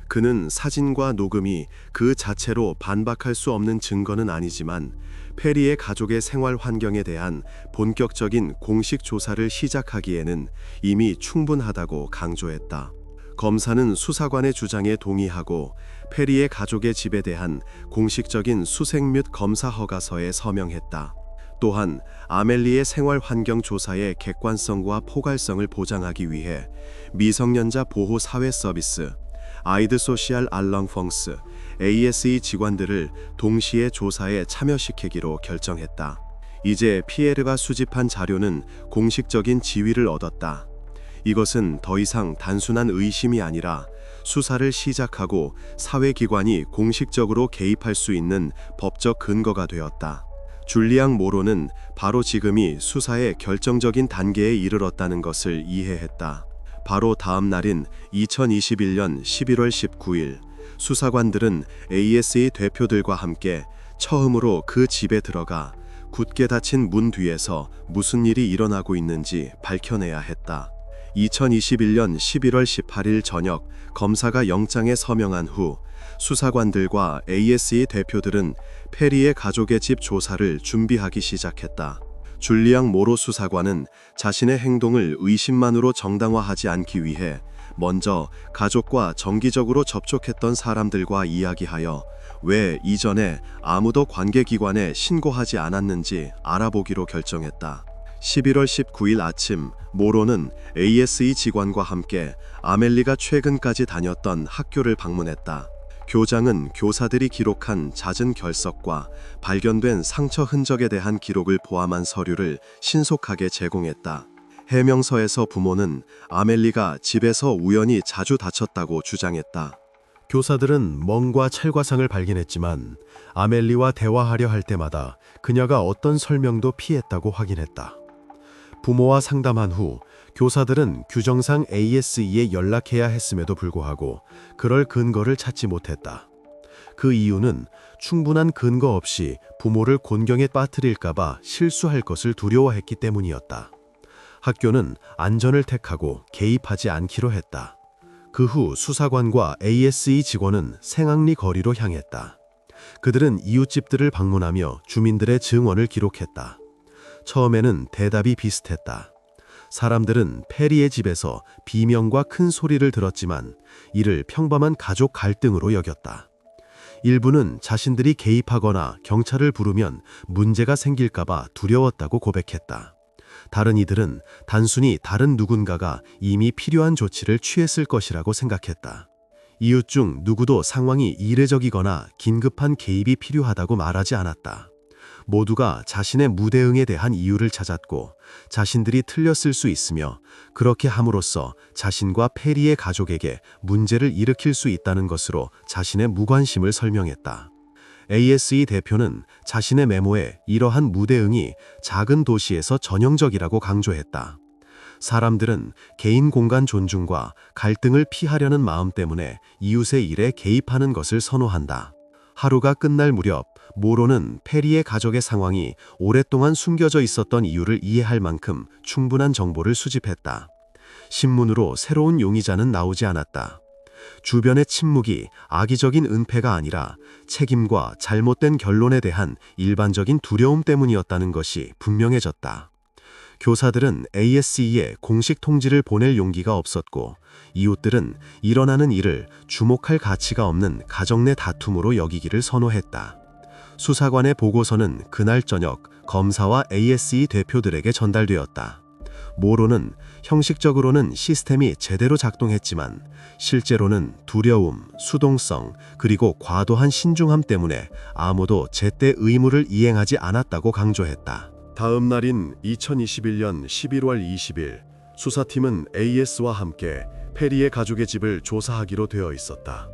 그는 사진과 녹음이 그 자체로 반박할 수 없는 증거는 아니지만 페리의 가족의 생활 환경에 대한 본격적인 공식 조사를 시작하기에는 이미 충분하다고 강조했다. 검사는 수사관의 주장에 동의하고 페리의 가족의 집에 대한 공식적인 수색 및 검사 허가서에 서명했다. 또한 아멜리의 생활 환경 조사의 객관성과 포괄성을 보장하기 위해 미성년자 보호 사회 서비스, 아이드 소시알 알렁펑스, ASE 직원들을 동시에 조사에 참여시키기로 결정했다. 이제 피에르가 수집한 자료는 공식적인 지위를 얻었다. 이것은 더 이상 단순한 의심이 아니라 수사를 시작하고 사회기관이 공식적으로 개입할 수 있는 법적 근거가 되었다. 줄리앙 모로는 바로 지금이 수사의 결정적인 단계에 이르렀다는 것을 이해했다. 바로 다음 날인 2021년 11월 19일, 수사관들은 ASE 대표들과 함께 처음으로 그 집에 들어가 굳게 닫힌 문 뒤에서 무슨 일이 일어나고 있는지 밝혀내야 했다. 2021년 11월 18일 저녁, 검사가 영장에 서명한 후 수사관들과 ASE 대표들은 페리의 가족의 집 조사를 준비하기 시작했다. 줄리앙 모로 수사관은 자신의 행동을 의심만으로 정당화하지 않기 위해 먼저 가족과 정기적으로 접촉했던 사람들과 이야기하여 왜 이전에 아무도 관계기관에 신고하지 않았는지 알아보기로 결정했다. 11월 19일 아침, 모로는 ASE 직원과 함께 아멜리가 최근까지 다녔던 학교를 방문했다. 교장은 교사들이 기록한 잦은 결석과 발견된 상처 흔적에 대한 기록을 포함한 서류를 신속하게 제공했다. 해명서에서 부모는 아멜리가 집에서 우연히 자주 다쳤다고 주장했다. 교사들은 멍과 찰과상을 발견했지만 아멜리와 대화하려 할 때마다 그녀가 어떤 설명도 피했다고 확인했다. 부모와 상담한 후 교사들은 규정상 ASE에 연락해야 했음에도 불구하고 그럴 근거를 찾지 못했다. 그 이유는 충분한 근거 없이 부모를 곤경에 빠뜨릴까봐 실수할 것을 두려워했기 때문이었다. 학교는 안전을 택하고 개입하지 않기로 했다. 그 후 수사관과 ASE 직원은 생악리 거리로 향했다. 그들은 이웃집들을 방문하며 주민들의 증언을 기록했다. 처음에는 대답이 비슷했다. 사람들은 페리의 집에서 비명과 큰 소리를 들었지만 이를 평범한 가족 갈등으로 여겼다. 일부는 자신들이 개입하거나 경찰을 부르면 문제가 생길까봐 두려웠다고 고백했다. 다른 이들은 단순히 다른 누군가가 이미 필요한 조치를 취했을 것이라고 생각했다. 이웃 중 누구도 상황이 이례적이거나 긴급한 개입이 필요하다고 말하지 않았다. 모두가 자신의 무대응에 대한 이유를 찾았고 자신들이 틀렸을 수 있으며 그렇게 함으로써 자신과 페리의 가족에게 문제를 일으킬 수 있다는 것으로 자신의 무관심을 설명했다. ASE 대표는 자신의 메모에 이러한 무대응이 작은 도시에서 전형적이라고 강조했다. 사람들은 개인 공간 존중과 갈등을 피하려는 마음 때문에 이웃의 일에 개입하는 것을 선호한다. 하루가 끝날 무렵 모로는 페리의 가족의 상황이 오랫동안 숨겨져 있었던 이유를 이해할 만큼 충분한 정보를 수집했다. 신문으로 새로운 용의자는 나오지 않았다. 주변의 침묵이 악의적인 은폐가 아니라 책임과 잘못된 결론에 대한 일반적인 두려움 때문이었다는 것이 분명해졌다. 교사들은 ASE에 공식 통지를 보낼 용기가 없었고 이웃들은 일어나는 일을 주목할 가치가 없는 가정 내 다툼으로 여기기를 선호했다. 수사관의 보고서는 그날 저녁 검사와 ASE 대표들에게 전달되었다. 모로는 형식적으로는 시스템이 제대로 작동했지만 실제로는 두려움, 수동성, 그리고 과도한 신중함 때문에 아무도 제때 의무를 이행하지 않았다고 강조했다. 다음 날인 2021년 11월 20일, 수사팀은 AS와 함께 페리의 가족의 집을 조사하기로 되어 있었다.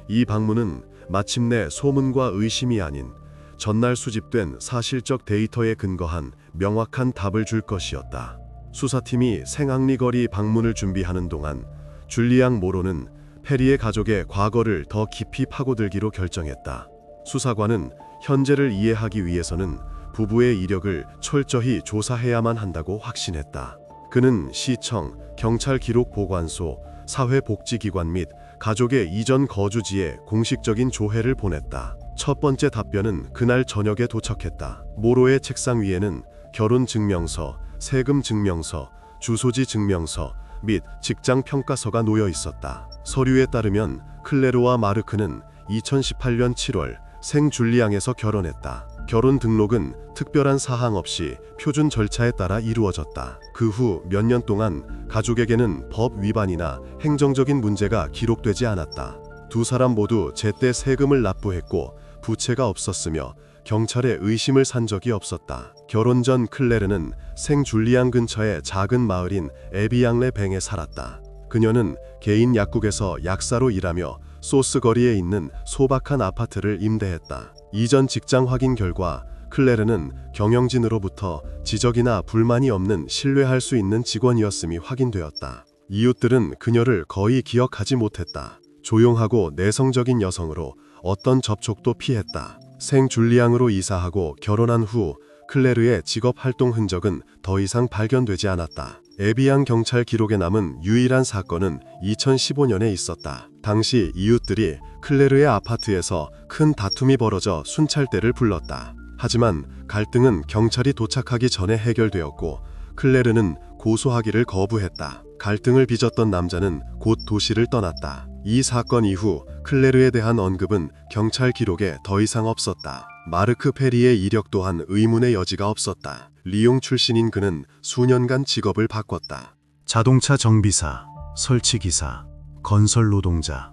이 방문은 마침내 소문과 의심이 아닌 전날 수집된 사실적 데이터에 근거한 명확한 답을 줄 것이었다. 수사팀이 생악리 거리 방문을 준비하는 동안 줄리앙 모로는 페리의 가족의 과거를 더 깊이 파고들기로 결정했다. 수사관은 현재를 이해하기 위해서는 부부의 이력을 철저히 조사해야만 한다고 확신했다. 그는 시청, 경찰 기록 보관소, 사회복지기관 및 가족의 이전 거주지에 공식적인 조회를 보냈다. 첫 번째 답변은 그날 저녁에 도착했다. 모로의 책상 위에는 결혼 증명서, 세금 증명서, 주소지 증명서 및 직장 평가서가 놓여 있었다. 서류에 따르면 클레르와 마르크는 2018년 7월 생 줄리앙에서 결혼했다. 결혼 등록은 특별한 사항 없이 표준 절차에 따라 이루어졌다. 그 후 몇 년 동안 가족에게는 법 위반이나 행정적인 문제가 기록되지 않았다. 두 사람 모두 제때 세금을 납부했고 부채가 없었으며 경찰에 의심을 산 적이 없었다. 결혼 전 클레르는 생 줄리앙 근처의 작은 마을인 에비앙레 뱅에 살았다. 그녀는 개인 약국에서 약사로 일하며 소스 거리에 있는 소박한 아파트를 임대했다. 이전 직장 확인 결과 클레르는 경영진으로부터 지적이나 불만이 없는 신뢰할 수 있는 직원이었음이 확인되었다. 이웃들은 그녀를 거의 기억하지 못했다. 조용하고 내성적인 여성으로 어떤 접촉도 피했다. 생 줄리앙으로 이사하고 결혼한 후 클레르의 직업 활동 흔적은 더 이상 발견되지 않았다. 에비앙 경찰 기록에 남은 유일한 사건은 2015년에 있었다. 당시 이웃들이 클레르의 아파트에서 큰 다툼이 벌어져 순찰대를 불렀다. 하지만 갈등은 경찰이 도착하기 전에 해결되었고 클레르는 고소하기를 거부했다. 갈등을 빚었던 남자는 곧 도시를 떠났다. 이 사건 이후 클레르에 대한 언급은 경찰 기록에 더 이상 없었다. 마르크 페리의 이력 또한 의문의 여지가 없었다. 리옹 출신인 그는 수년간 직업을 바꿨다. 자동차 정비사, 설치기사, 건설 노동자.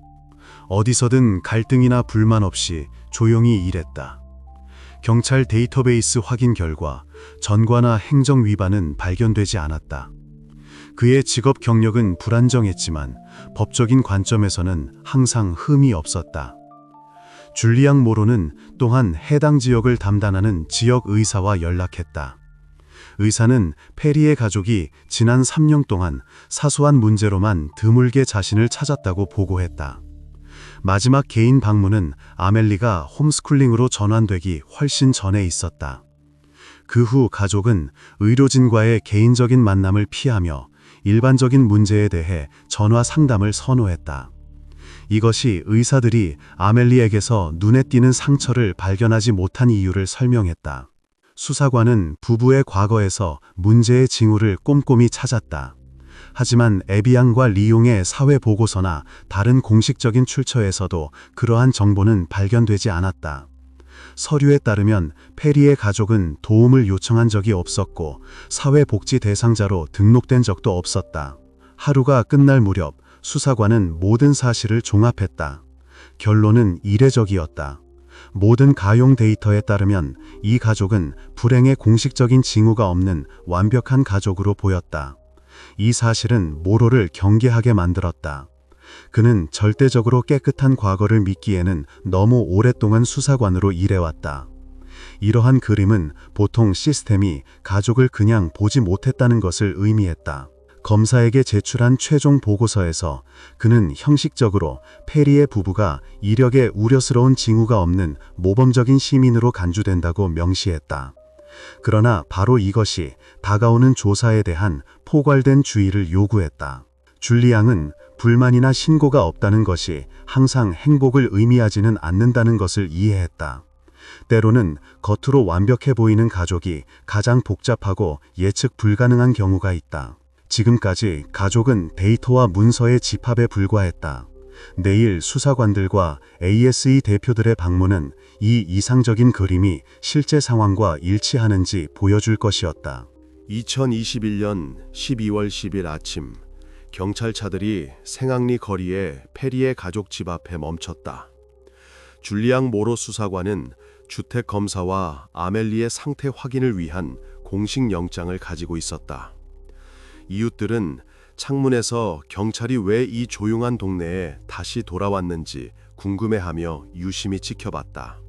어디서든 갈등이나 불만 없이 조용히 일했다. 경찰 데이터베이스 확인 결과 전과나 행정 위반은 발견되지 않았다. 그의 직업 경력은 불안정했지만 법적인 관점에서는 항상 흠이 없었다. 줄리앙 모로는 또한 해당 지역을 담당하는 지역 의사와 연락했다. 의사는 페리의 가족이 지난 3년 동안 사소한 문제로만 드물게 자신을 찾았다고 보고했다. 마지막 개인 방문은 아멜리가 홈스쿨링으로 전환되기 훨씬 전에 있었다. 그 후 가족은 의료진과의 개인적인 만남을 피하며 일반적인 문제에 대해 전화 상담을 선호했다. 이것이 의사들이 아멜리에게서 눈에 띄는 상처를 발견하지 못한 이유를 설명했다. 수사관은 부부의 과거에서 문제의 징후를 꼼꼼히 찾았다. 하지만 에비앙과 리옹의 사회 보고서나 다른 공식적인 출처에서도 그러한 정보는 발견되지 않았다. 서류에 따르면 페리의 가족은 도움을 요청한 적이 없었고 사회복지 대상자로 등록된 적도 없었다. 하루가 끝날 무렵 수사관은 모든 사실을 종합했다. 결론은 이례적이었다. 모든 가용 데이터에 따르면 이 가족은 불행의 공식적인 징후가 없는 완벽한 가족으로 보였다. 이 사실은 모로를 경계하게 만들었다. 그는 절대적으로 깨끗한 과거를 믿기에는 너무 오랫동안 수사관으로 일해왔다. 이러한 그림은 보통 시스템이 가족을 그냥 보지 못했다는 것을 의미했다. 검사에게 제출한 최종 보고서에서 그는 형식적으로 페리의 부부가 이력에 우려스러운 징후가 없는 모범적인 시민으로 간주된다고 명시했다. 그러나 바로 이것이 다가오는 조사에 대한 포괄된 주의를 요구했다. 줄리앙은 불만이나 신고가 없다는 것이 항상 행복을 의미하지는 않는다는 것을 이해했다. 때로는 겉으로 완벽해 보이는 가족이 가장 복잡하고 예측 불가능한 경우가 있다. 지금까지 가족은 데이터와 문서의 집합에 불과했다. 내일 수사관들과 ASE 대표들의 방문은 이 이상적인 그림이 실제 상황과 일치하는지 보여줄 것이었다. 2021년 12월 10일 아침, 경찰차들이 생앙리 거리에 페리의 가족 집 앞에 멈췄다. 줄리앙 모로 수사관은 주택 검사와 아멜리의 상태 확인을 위한 공식 영장을 가지고 있었다. 이웃들은 창문에서 경찰이 왜 이 조용한 동네에 다시 돌아왔는지 궁금해하며 유심히 지켜봤다.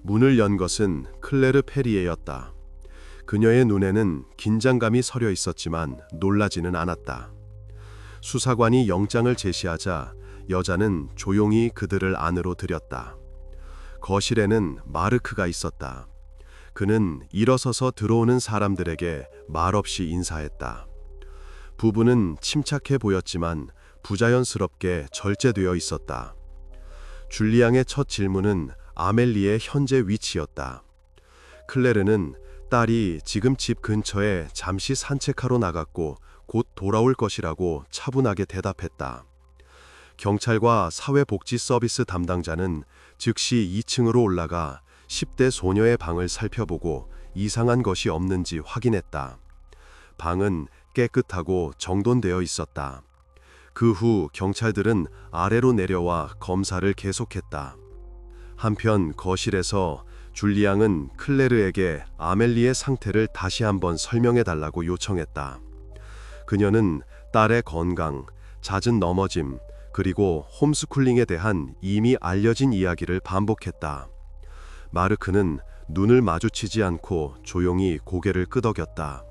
문을 연 것은 클레르 페리에였다. 그녀의 눈에는 긴장감이 서려 있었지만 놀라지는 않았다. 수사관이 영장을 제시하자 여자는 조용히 그들을 안으로 들였다. 거실에는 마르크가 있었다. 그는 일어서서 들어오는 사람들에게 말없이 인사했다. 부부는 침착해 보였지만 부자연스럽게 절제되어 있었다. 줄리앙의 첫 질문은 아멜리의 현재 위치였다. 클레르는 딸이 지금 집 근처에 잠시 산책하러 나갔고 곧 돌아올 것이라고 차분하게 대답했다. 경찰과 사회복지 서비스 담당자는 즉시 2층으로 올라가 10대 소녀의 방을 살펴보고 이상한 것이 없는지 확인했다. 방은 깨끗하고 정돈되어 있었다. 그 후 경찰들은 아래로 내려와 검사를 계속했다. 한편 거실에서 줄리앙은 클레르에게 아멜리의 상태를 다시 한번 설명해달라고 요청했다. 그녀는 딸의 건강, 잦은 넘어짐, 그리고 홈스쿨링에 대한 이미 알려진 이야기를 반복했다. 마르크는 눈을 마주치지 않고 조용히 고개를 끄덕였다.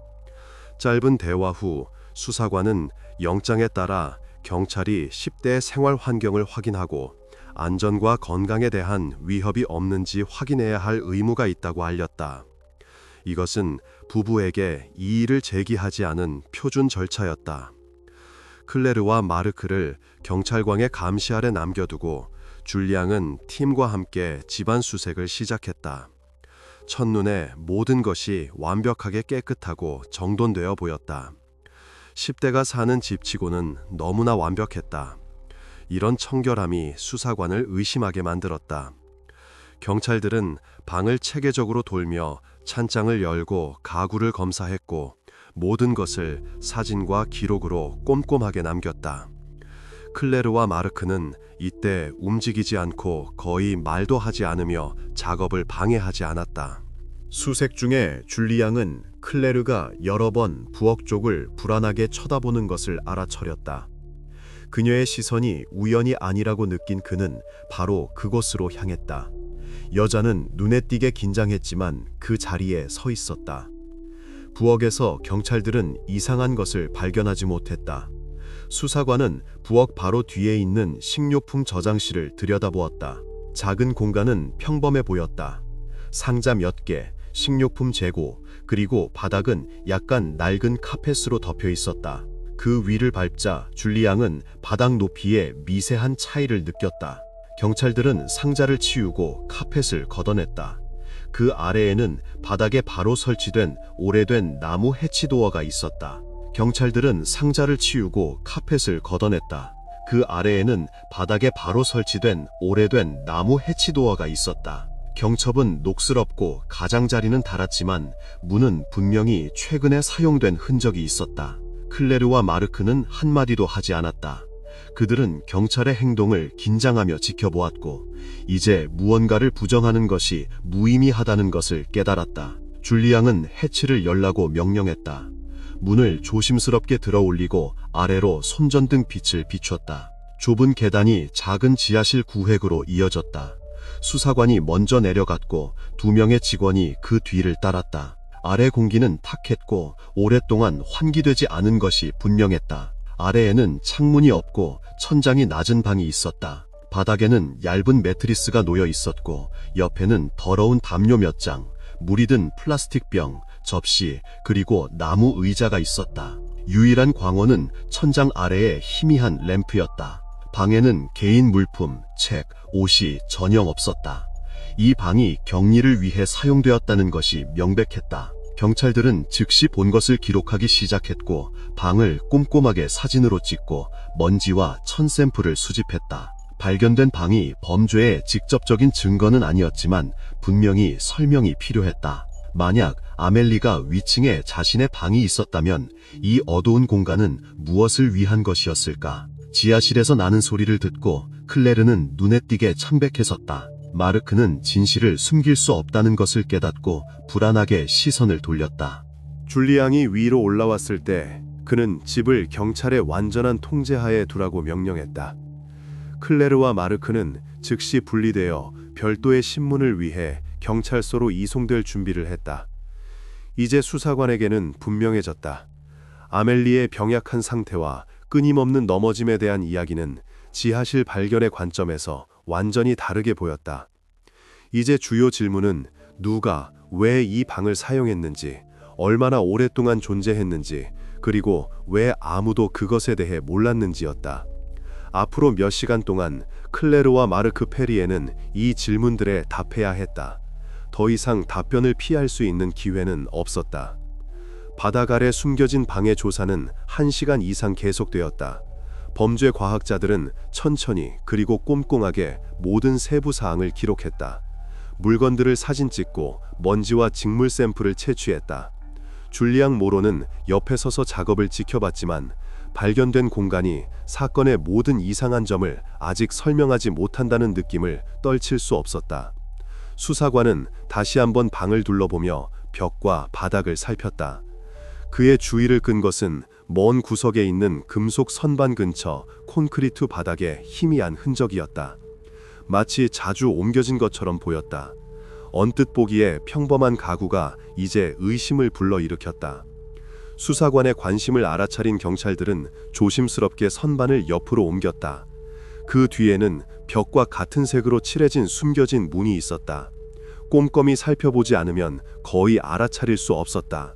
짧은 대화 후 수사관은 영장에 따라 경찰이 10대의 생활 환경을 확인하고 안전과 건강에 대한 위협이 없는지 확인해야 할 의무가 있다고 알렸다. 이것은 부부에게 이의를 제기하지 않은 표준 절차였다. 클레르와 마르크를 경찰관의 감시 아래 남겨두고 줄리앙은 팀과 함께 집안 수색을 시작했다. 첫눈에 모든 것이 완벽하게 깨끗하고 정돈되어 보였다. 10대가 사는 집치고는 너무나 완벽했다. 이런 청결함이 수사관을 의심하게 만들었다. 경찰들은 방을 체계적으로 돌며 찬장을 열고 가구를 검사했고 모든 것을 사진과 기록으로 꼼꼼하게 남겼다. 클레르와 마르크는 이때 움직이지 않고 거의 말도 하지 않으며 작업을 방해하지 않았다. 수색 중에 줄리앙은 클레르가 여러 번 부엌 쪽을 불안하게 쳐다보는 것을 알아차렸다. 그녀의 시선이 우연이 아니라고 느낀 그는 바로 그곳으로 향했다. 여자는 눈에 띄게 긴장했지만 그 자리에 서 있었다. 부엌에서 경찰들은 이상한 것을 발견하지 못했다. 수사관은 부엌 바로 뒤에 있는 식료품 저장실을 들여다보았다. 작은 공간은 평범해 보였다. 상자 몇 개, 식료품 재고, 그리고 바닥은 약간 낡은 카펫으로 덮여 있었다. 그 위를 밟자 줄리앙은 바닥 높이에 미세한 차이를 느꼈다. 경찰들은 상자를 치우고 카펫을 걷어냈다. 그 아래에는 바닥에 바로 설치된 오래된 나무 해치도어가 있었다. 경찰들은 상자를 치우고 카펫을 걷어냈다. 그 아래에는 바닥에 바로 설치된 오래된 나무 해치도어가 있었다. 경첩은 녹슬었고 가장자리는 닳았지만 문은 분명히 최근에 사용된 흔적이 있었다. 클레르와 마르크는 한마디도 하지 않았다. 그들은 경찰의 행동을 긴장하며 지켜보았고 이제 무언가를 부정하는 것이 무의미하다는 것을 깨달았다. 줄리앙은 해치를 열라고 명령했다. 문을 조심스럽게 들어 올리고 아래로 손전등 빛을 비췄다. 좁은 계단이 작은 지하실 구획으로 이어졌다. 수사관이 먼저 내려갔고 2명의 직원이 그 뒤를 따랐다. 아래 공기는 탁했고 오랫동안 환기되지 않은 것이 분명했다. 아래에는 창문이 없고 천장이 낮은 방이 있었다. 바닥에는 얇은 매트리스가 놓여 있었고 옆에는 더러운 담요 몇 장, 물이 든 플라스틱 병, 접시, 그리고 나무 의자가 있었다. 유일한 광원은 천장 아래의 희미한 램프였다. 방에는 개인 물품, 책, 옷이 전혀 없었다. 이 방이 격리를 위해 사용되었다는 것이 명백했다. 경찰들은 즉시 본 것을 기록하기 시작했고 방을 꼼꼼하게 사진으로 찍고 먼지와 천 샘플을 수집했다. 발견된 방이 범죄의 직접적인 증거는 아니었지만 분명히 설명이 필요했다. 만약 아멜리가 위층에 자신의 방이 있었다면 이 어두운 공간은 무엇을 위한 것이었을까? 지하실에서 나는 소리를 듣고 클레르는 눈에 띄게 창백해 섰다. 마르크는 진실을 숨길 수 없다는 것을 깨닫고 불안하게 시선을 돌렸다. 줄리앙이 위로 올라왔을 때 그는 집을 경찰의 완전한 통제하에 두라고 명령했다. 클레르와 마르크는 즉시 분리되어 별도의 신문을 위해 경찰서로 이송될 준비를 했다. 이제 수사관에게는 분명해졌다. 아멜리의 병약한 상태와 끊임없는 넘어짐에 대한 이야기는 지하실 발견의 관점에서 완전히 다르게 보였다. 이제 주요 질문은 누가 왜 이 방을 사용했는지, 얼마나 오랫동안 존재했는지, 그리고 왜 아무도 그것에 대해 몰랐는지였다. 앞으로 몇 시간 동안 클레르와 마르크 페리에는 이 질문들에 답해야 했다. 더 이상 답변을 피할 수 있는 기회는 없었다. 바닥 아래 숨겨진 방의 조사는 1시간 이상 계속되었다. 범죄 과학자들은 천천히 그리고 꼼꼼하게 모든 세부 사항을 기록했다. 물건들을 사진 찍고 먼지와 직물 샘플을 채취했다. 줄리앙 모로는 옆에 서서 작업을 지켜봤지만 발견된 공간이 사건의 모든 이상한 점을 아직 설명하지 못한다는 느낌을 떨칠 수 없었다. 수사관은 다시 한번 방을 둘러보며 벽과 바닥을 살폈다. 그의 주의를 끈 것은 먼 구석에 있는 금속 선반 근처 콘크리트 바닥에 희미한 흔적이었다. 마치 자주 옮겨진 것처럼 보였다. 언뜻 보기에 평범한 가구가 이제 의심을 불러일으켰다. 수사관의 관심을 알아차린 경찰들은 조심스럽게 선반을 옆으로 옮겼다. 그 뒤에는 벽과 같은 색으로 칠해진 숨겨진 문이 있었다. 꼼꼼히 살펴보지 않으면 거의 알아차릴 수 없었다.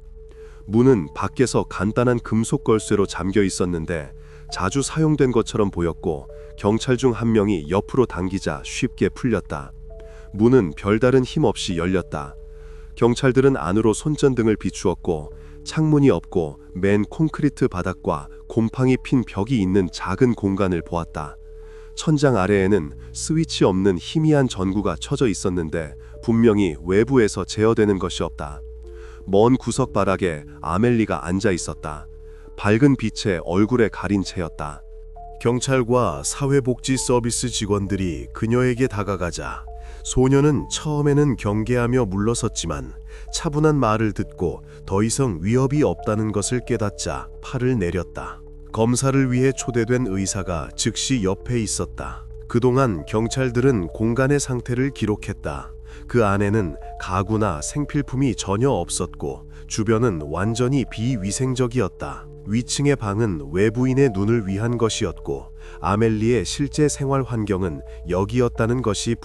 문은 밖에서 간단한 금속 걸쇠로 잠겨 있었는데 자주 사용된 것처럼 보였고 경찰 중 한 명이 옆으로 당기자 쉽게 풀렸다. 문은 별다른 힘 없이 열렸다. 경찰들은 안으로 손전등을 비추었고 창문이 없고 맨 콘크리트 바닥과 곰팡이 핀 벽이 있는 작은 공간을 보았다. 천장 아래에는 스위치 없는 희미한 전구가 쳐져 있었는데 분명히 외부에서 제어되는 것이 없다. 먼 구석 바닥에 아멜리가 앉아 있었다. 밝은 빛에 얼굴에 가린 채였다. 경찰과 사회복지 서비스 직원들이 그녀에게 다가가자 소녀는 처음에는 경계하며 물러섰지만 차분한 말을 듣고 더 이상 위협이 없다는 것을 깨닫자 팔을 내렸다. 검사를 위해 초대된 의사가 즉시 옆에 있었다. 그동안 경찰들은 공간의 상태를 기록했다. 그 안에는 가구나 생필품이 전혀 없었고 주변은 완전히 비위생적이었다. 위층의 방은 외부인의 눈을 위한 것이었고 아멜리의 실제 생활 환경은 여기였다는 것이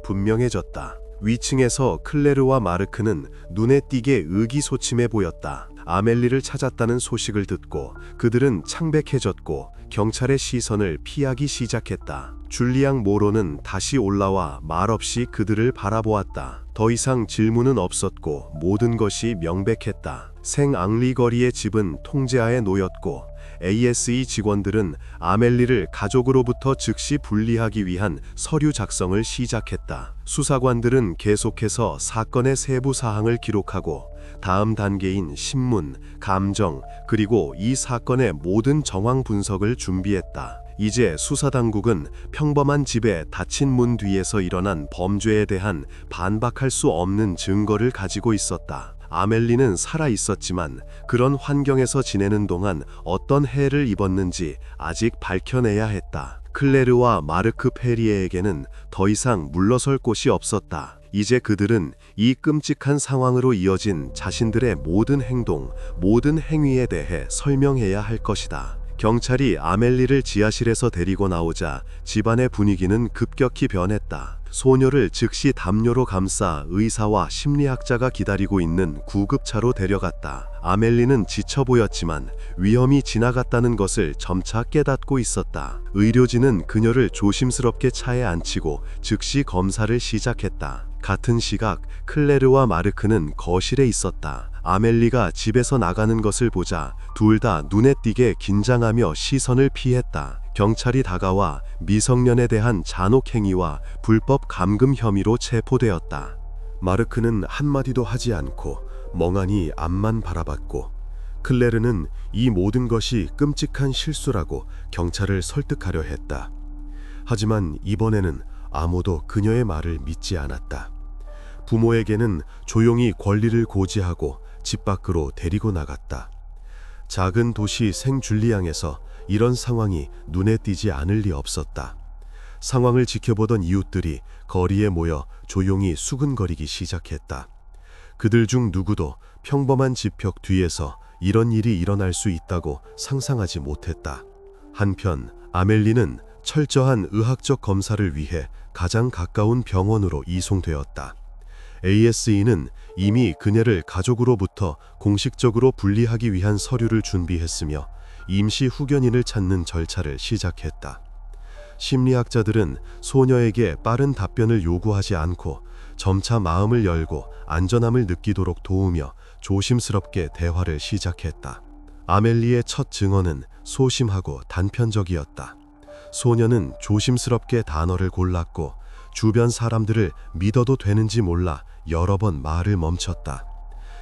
분명해졌다. 위층에서 클레르와 마르크는 눈에 띄게 의기소침해 보였다. 아멜리를 찾았다는 소식을 듣고 그들은 창백해졌고 경찰의 시선을 피하기 시작했다. 줄리앙 모로는 다시 올라와 말없이 그들을 바라보았다. 더 이상 질문은 없었고 모든 것이 명백했다. 생앙리 거리의 집은 통제하에 놓였고 ASE 직원들은 아멜리를 가족으로부터 즉시 분리하기 위한 서류 작성을 시작했다. 수사관들은 계속해서 사건의 세부 사항을 기록하고 다음 단계인 신문, 감정, 그리고 이 사건의 모든 정황 분석을 준비했다. 이제 수사당국은 평범한 집에 닫힌 문 뒤에서 일어난 범죄에 대한 반박할 수 없는 증거를 가지고 있었다. 아멜리는 살아 있었지만 그런 환경에서 지내는 동안 어떤 해를 입었는지 아직 밝혀내야 했다. 클레르와 마르크 페리에에게는 더 이상 물러설 곳이 없었다. 이제 그들은 이 끔찍한 상황으로 이어진 자신들의 모든 행동, 모든 행위에 대해 설명해야 할 것이다. 경찰이 아멜리를 지하실에서 데리고 나오자 집안의 분위기는 급격히 변했다. 소녀를 즉시 담요로 감싸 의사와 심리학자가 기다리고 있는 구급차로 데려갔다. 아멜리는 지쳐 보였지만 위험이 지나갔다는 것을 점차 깨닫고 있었다. 의료진은 그녀를 조심스럽게 차에 앉히고 즉시 검사를 시작했다. 같은 시각 클레르와 마르크는 거실에 있었다. 아멜리가 집에서 나가는 것을 보자 둘 다 눈에 띄게 긴장하며 시선을 피했다. 경찰이 다가와 미성년에 대한 잔혹 행위와 불법 감금 혐의로 체포되었다. 마르크는 한마디도 하지 않고 멍하니 앞만 바라봤고 클레르는 이 모든 것이 끔찍한 실수라고 경찰을 설득하려 했다. 하지만 이번에는 아무도 그녀의 말을 믿지 않았다. 부모에게는 조용히 권리를 고지하고 집 밖으로 데리고 나갔다. 작은 도시 생줄리앙에서 이런 상황이 눈에 띄지 않을 리 없었다. 상황을 지켜보던 이웃들이 거리에 모여 조용히 수근거리기 시작했다. 그들 중 누구도 평범한 집벽 뒤에서 이런 일이 일어날 수 있다고 상상하지 못했다. 한편 아멜리는 철저한 의학적 검사를 위해 가장 가까운 병원으로 이송되었다. ASE는 이미 그녀를 가족으로부터 공식적으로 분리하기 위한 서류를 준비했으며 임시 후견인을 찾는 절차를 시작했다. 심리학자들은 소녀에게 빠른 답변을 요구하지 않고 점차 마음을 열고 안전함을 느끼도록 도우며 조심스럽게 대화를 시작했다. 아멜리의 첫 증언은 소심하고 단편적이었다. 소녀는 조심스럽게 단어를 골랐고 주변 사람들을 믿어도 되는지 몰라 여러 번 말을 멈췄다.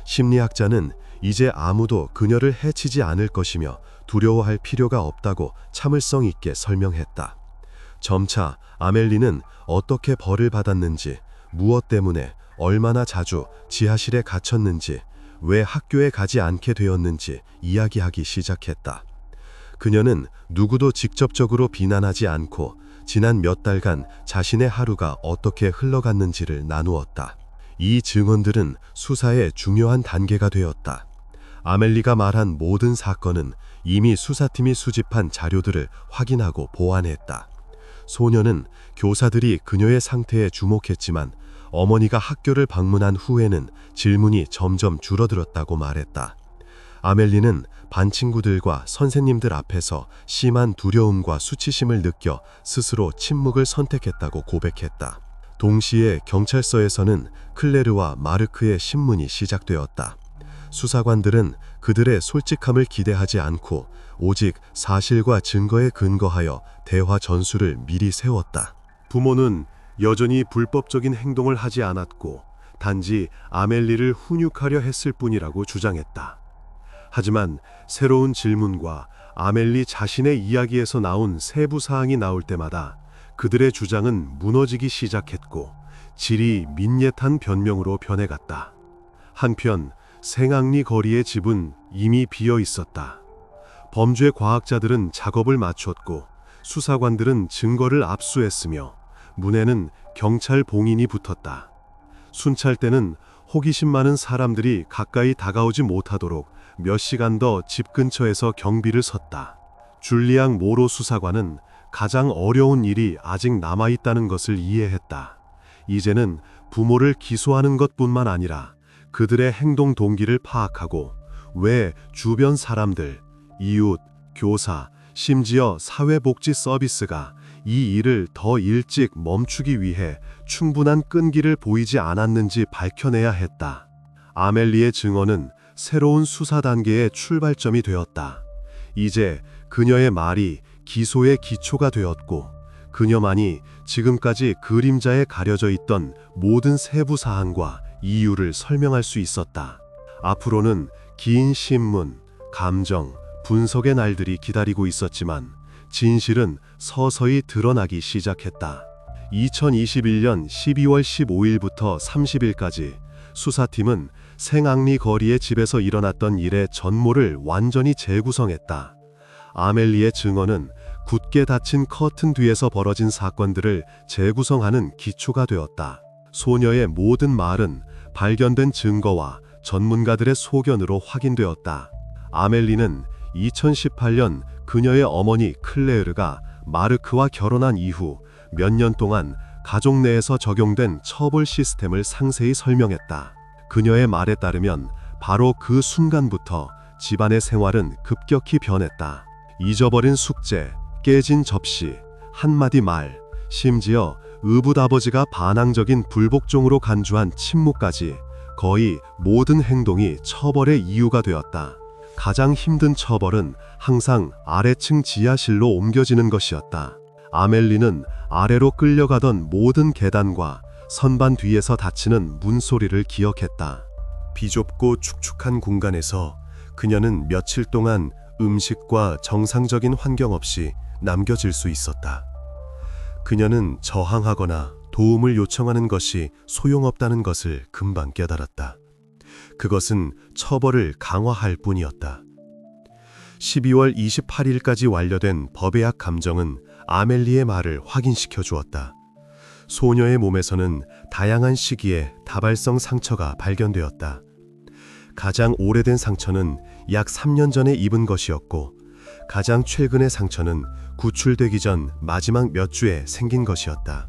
심리학자는 이제 아무도 그녀를 해치지 않을 것이며 두려워할 필요가 없다고 참을성 있게 설명했다. 점차 아멜리는 어떻게 벌을 받았는지, 무엇 때문에 얼마나 자주 지하실에 갇혔는지, 왜 학교에 가지 않게 되었는지 이야기하기 시작했다. 그녀는 누구도 직접적으로 비난하지 않고 지난 몇 달간 자신의 하루가 어떻게 흘러갔는지를 나누었다. 이 증언들은 수사의 중요한 단계가 되었다. 아멜리가 말한 모든 사건은 이미 수사팀이 수집한 자료들을 확인하고 보완했다. 소녀는 교사들이 그녀의 상태에 주목했지만 어머니가 학교를 방문한 후에는 질문이 점점 줄어들었다고 말했다. 아멜리는 반 친구들과 선생님들 앞에서 심한 두려움과 수치심을 느껴 스스로 침묵을 선택했다고 고백했다. 동시에 경찰서에서는 클레르와 마르크의 신문이 시작되었다. 수사관들은 그들의 솔직함을 기대하지 않고 오직 사실과 증거에 근거하여 대화 전술을 미리 세웠다. 부모는 여전히 불법적인 행동을 하지 않았고 단지 아멜리를 훈육하려 했을 뿐이라고 주장했다. 하지만 새로운 질문과 아멜리 자신의 이야기에서 나온 세부 사항이 나올 때마다 그들의 주장은 무너지기 시작했고 질이 민예탄 변명으로 변해갔다. 한편 생앙리 거리의 집은 이미 비어 있었다. 범죄 과학자들은 작업을 마쳤고 수사관들은 증거를 압수했으며 문에는 경찰 봉인이 붙었다. 순찰대는 호기심 많은 사람들이 가까이 다가오지 못하도록 몇 시간 더 집 근처에서 경비를 섰다. 줄리앙 모로 수사관은 가장 어려운 일이 아직 남아있다는 것을 이해했다. 이제는 부모를 기소하는 것뿐만 아니라 그들의 행동 동기를 파악하고 왜 주변 사람들, 이웃, 교사, 심지어 사회복지 서비스가 이 일을 더 일찍 멈추기 위해 충분한 끈기를 보이지 않았는지 밝혀내야 했다. 아멜리의 증언은 새로운 수사 단계의 출발점이 되었다. 이제 그녀의 말이 기소의 기초가 되었고 그녀만이 지금까지 그림자에 가려져 있던 모든 세부 사항과 이유를 설명할 수 있었다. 앞으로는 긴 신문, 감정, 분석의 날들이 기다리고 있었지만 진실은 서서히 드러나기 시작했다. 2021년 12월 15일부터 30일까지 수사팀은 생앙리 거리의 집에서 일어났던 일의 전모를 완전히 재구성했다. 아멜리의 증언은 굳게 닫힌 커튼 뒤에서 벌어진 사건들을 재구성하는 기초가 되었다. 소녀의 모든 말은 발견된 증거와 전문가들의 소견으로 확인되었다. 아멜리는 2018년 그녀의 어머니 클레르가 마르크와 결혼한 이후 몇 년 동안 가족 내에서 적용된 처벌 시스템을 상세히 설명했다. 그녀의 말에 따르면 바로 그 순간부터 집안의 생활은 급격히 변했다. 잊어버린 숙제, 깨진 접시, 한마디 말, 심지어 의붓아버지가 반항적인 불복종으로 간주한 침묵까지 거의 모든 행동이 처벌의 이유가 되었다. 가장 힘든 처벌은 항상 아래층 지하실로 옮겨지는 것이었다. 아멜리는 아래로 끌려가던 모든 계단과 선반 뒤에서 닫히는 문소리를 기억했다. 비좁고 축축한 공간에서 그녀는 며칠 동안 음식과 정상적인 환경 없이 남겨질 수 있었다. 그녀는 저항하거나 도움을 요청하는 것이 소용없다는 것을 금방 깨달았다. 그것은 처벌을 강화할 뿐이었다. 12월 28일까지 완료된 법의학 감정은 아멜리의 말을 확인시켜 주었다. 소녀의 몸에서는 다양한 시기에 다발성 상처가 발견되었다. 가장 오래된 상처는 약 3년 전에 입은 것이었고 가장 최근의 상처는 구출되기 전 마지막 몇 주에 생긴 것이었다.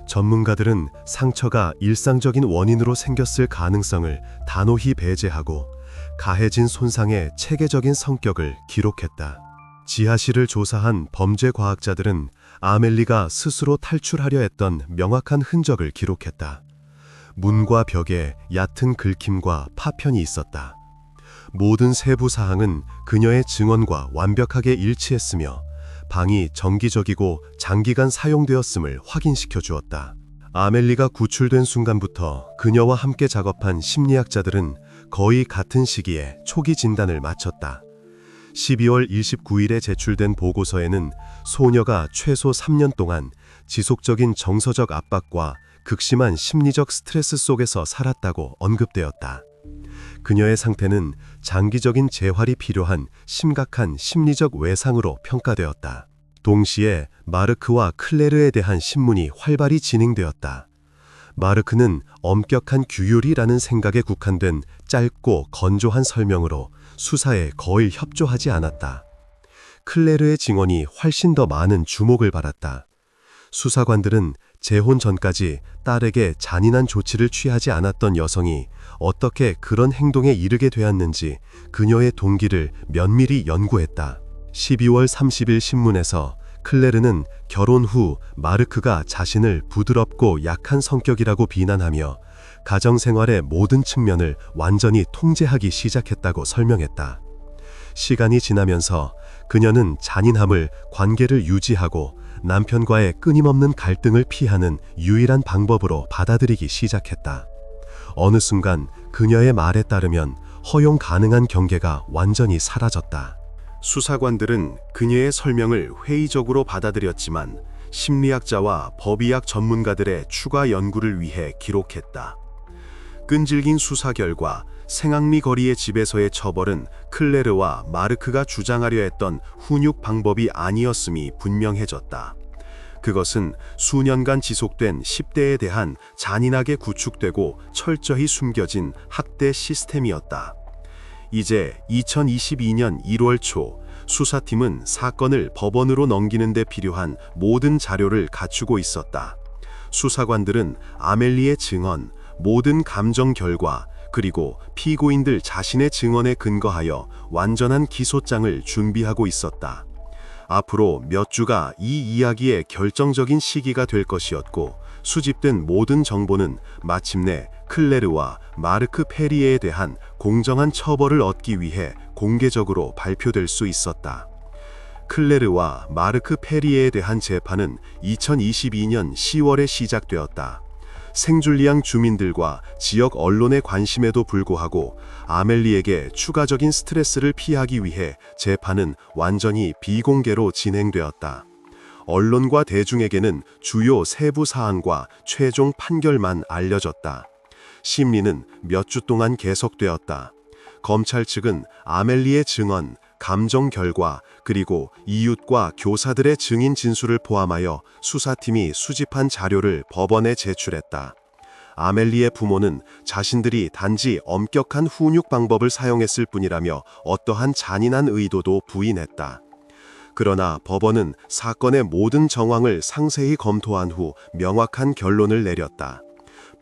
전문가들은 상처가 일상적인 원인으로 생겼을 가능성을 단호히 배제하고 가해진 손상의 체계적인 성격을 기록했다. 지하실을 조사한 범죄 과학자들은 아멜리가 스스로 탈출하려 했던 명확한 흔적을 기록했다. 문과 벽에 얕은 긁힘과 파편이 있었다. 모든 세부 사항은 그녀의 증언과 완벽하게 일치했으며 방이 정기적이고 장기간 사용되었음을 확인시켜 주었다. 아멜리가 구출된 순간부터 그녀와 함께 작업한 심리학자들은 거의 같은 시기에 초기 진단을 마쳤다. 12월 29일에 제출된 보고서에는 소녀가 최소 3년 동안 지속적인 정서적 압박과 극심한 심리적 스트레스 속에서 살았다고 언급되었다. 그녀의 상태는 장기적인 재활이 필요한 심각한 심리적 외상으로 평가되었다. 동시에 마르크와 클레르에 대한 신문이 활발히 진행되었다. 마르크는 엄격한 규율이라는 생각에 국한된 짧고 건조한 설명으로 수사에 거의 협조하지 않았다. 클레르의 증언이 훨씬 더 많은 주목을 받았다. 수사관들은 재혼 전까지 딸에게 잔인한 조치를 취하지 않았던 여성이 어떻게 그런 행동에 이르게 되었는지 그녀의 동기를 면밀히 연구했다. 12월 30일 신문에서 클레르는 결혼 후 마르크가 자신을 부드럽고 약한 성격이라고 비난하며 가정생활의 모든 측면을 완전히 통제하기 시작했다고 설명했다. 시간이 지나면서 그녀는 잔인함을 관계를 유지하고 남편과의 끊임없는 갈등을 피하는 유일한 방법으로 받아들이기 시작했다. 어느 순간 그녀의 말에 따르면 허용 가능한 경계가 완전히 사라졌다. 수사관들은 그녀의 설명을 회의적으로 받아들였지만 심리학자와 법의학 전문가들의 추가 연구를 위해 기록했다. 끈질긴 수사 결과 생악리 거리의 집에서의 처벌은 클레르와 마르크가 주장하려 했던 훈육 방법이 아니었음이 분명해졌다. 그것은 수년간 지속된 10대에 대한 잔인하게 구축되고 철저히 숨겨진 학대 시스템이었다. 이제 2022년 1월 초 수사팀은 사건을 법원으로 넘기는 데 필요한 모든 자료를 갖추고 있었다. 수사관들은 아멜리의 증언, 모든 감정 결과, 그리고 피고인들 자신의 증언에 근거하여 완전한 기소장을 준비하고 있었다. 앞으로 몇 주가 이 이야기의 결정적인 시기가 될 것이었고, 수집된 모든 정보는 마침내 클레르와 마르크 페리에에 대한 공정한 처벌을 얻기 위해 공개적으로 발표될 수 있었다. 클레르와 마르크 페리에에 대한 재판은 2022년 10월에 시작되었다. 생줄리앙 주민들과 지역 언론의 관심에도 불구하고 아멜리에게 추가적인 스트레스를 피하기 위해 재판은 완전히 비공개로 진행되었다. 언론과 대중에게는 주요 세부 사항과 최종 판결만 알려졌다. 심리는 몇 주 동안 계속되었다. 검찰 측은 아멜리의 증언, 감정 결과, 그리고 이웃과 교사들의 증인 진술을 포함하여 수사팀이 수집한 자료를 법원에 제출했다. 아멜리의 부모는 자신들이 단지 엄격한 훈육 방법을 사용했을 뿐이라며 어떠한 잔인한 의도도 부인했다. 그러나 법원은 사건의 모든 정황을 상세히 검토한 후 명확한 결론을 내렸다.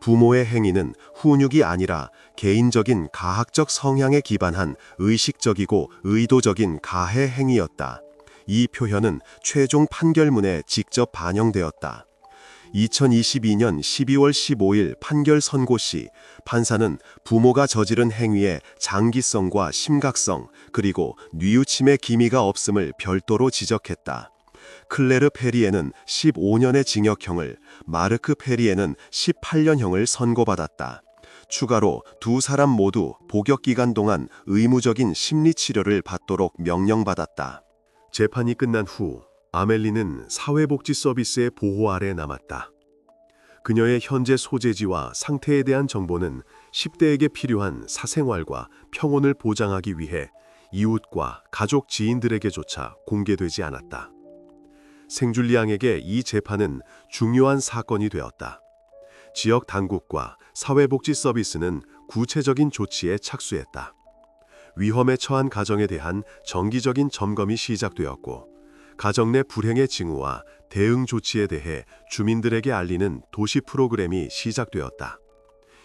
부모의 행위는 훈육이 아니라 개인적인 가학적 성향에 기반한 의식적이고 의도적인 가해 행위였다. 이 표현은 최종 판결문에 직접 반영되었다. 2022년 12월 15일 판결 선고 시 판사는 부모가 저지른 행위의 장기성과 심각성, 그리고 뉘우침의 기미가 없음을 별도로 지적했다. 클레르 페리에는 15년의 징역형을, 마르크 페리에는 18년형을 선고받았다. 추가로 두 사람 모두 복역기간 동안 의무적인 심리치료를 받도록 명령받았다. 재판이 끝난 후 아멜리는 사회복지 서비스의 보호 아래 남았다. 그녀의 현재 소재지와 상태에 대한 정보는 10대에게 필요한 사생활과 평온을 보장하기 위해 이웃과 가족 지인들에게조차 공개되지 않았다. 생줄리앙에게 이 재판은 중요한 사건이 되었다. 지역 당국과 사회복지 서비스는 구체적인 조치에 착수했다. 위험에 처한 가정에 대한 정기적인 점검이 시작되었고, 가정 내 불행의 징후와 대응 조치에 대해 주민들에게 알리는 도시 프로그램이 시작되었다.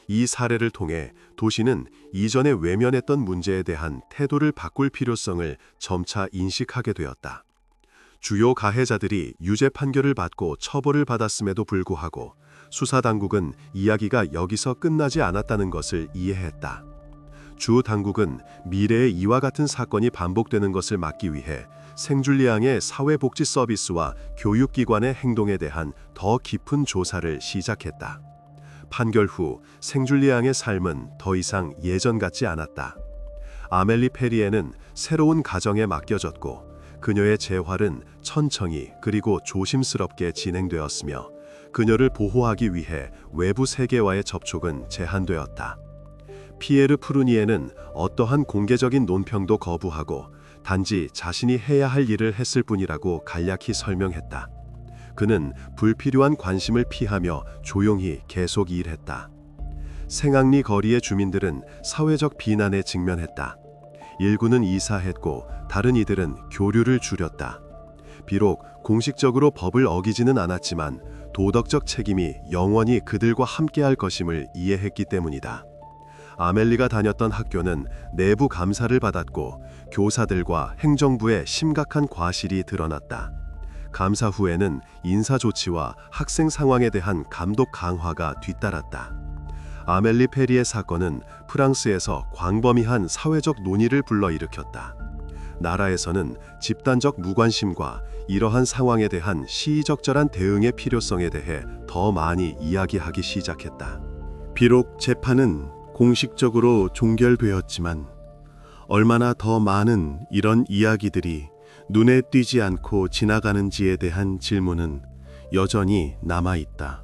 이 사례를 통해 도시는 이전에 외면했던 문제에 대한 태도를 바꿀 필요성을 점차 인식하게 되었다. 주요 가해자들이 유죄 판결을 받고 처벌을 받았음에도 불구하고 수사당국은 이야기가 여기서 끝나지 않았다는 것을 이해했다. 주 당국은 미래에 이와 같은 사건이 반복되는 것을 막기 위해 생줄리앙의 사회복지 서비스와 교육기관의 행동에 대한 더 깊은 조사를 시작했다. 판결 후 생줄리앙의 삶은 더 이상 예전 같지 않았다. 아멜리 페리에는 새로운 가정에 맡겨졌고 그녀의 재활은 천천히 그리고 조심스럽게 진행되었으며 그녀를 보호하기 위해 외부 세계와의 접촉은 제한되었다. 피에르 프루니에는 어떠한 공개적인 논평도 거부하고 단지 자신이 해야 할 일을 했을 뿐이라고 간략히 설명했다. 그는 불필요한 관심을 피하며 조용히 계속 일했다. 생앙리 거리의 주민들은 사회적 비난에 직면했다. 일부는 이사했고 다른 이들은 교류를 줄였다. 비록 공식적으로 법을 어기지는 않았지만 도덕적 책임이 영원히 그들과 함께할 것임을 이해했기 때문이다. 아멜리가 다녔던 학교는 내부 감사를 받았고 교사들과 행정부의 심각한 과실이 드러났다. 감사 후에는 인사조치와 학생 상황에 대한 감독 강화가 뒤따랐다. 아멜리 페리의 사건은 프랑스에서 광범위한 사회적 논의를 불러일으켰다. 나라에서는 집단적 무관심과 이러한 상황에 대한 시의적절한 대응의 필요성에 대해 더 많이 이야기하기 시작했다. 비록 재판은 공식적으로 종결되었지만 얼마나 더 많은 이런 이야기들이 눈에 띄지 않고 지나가는지에 대한 질문은 여전히 남아 있다.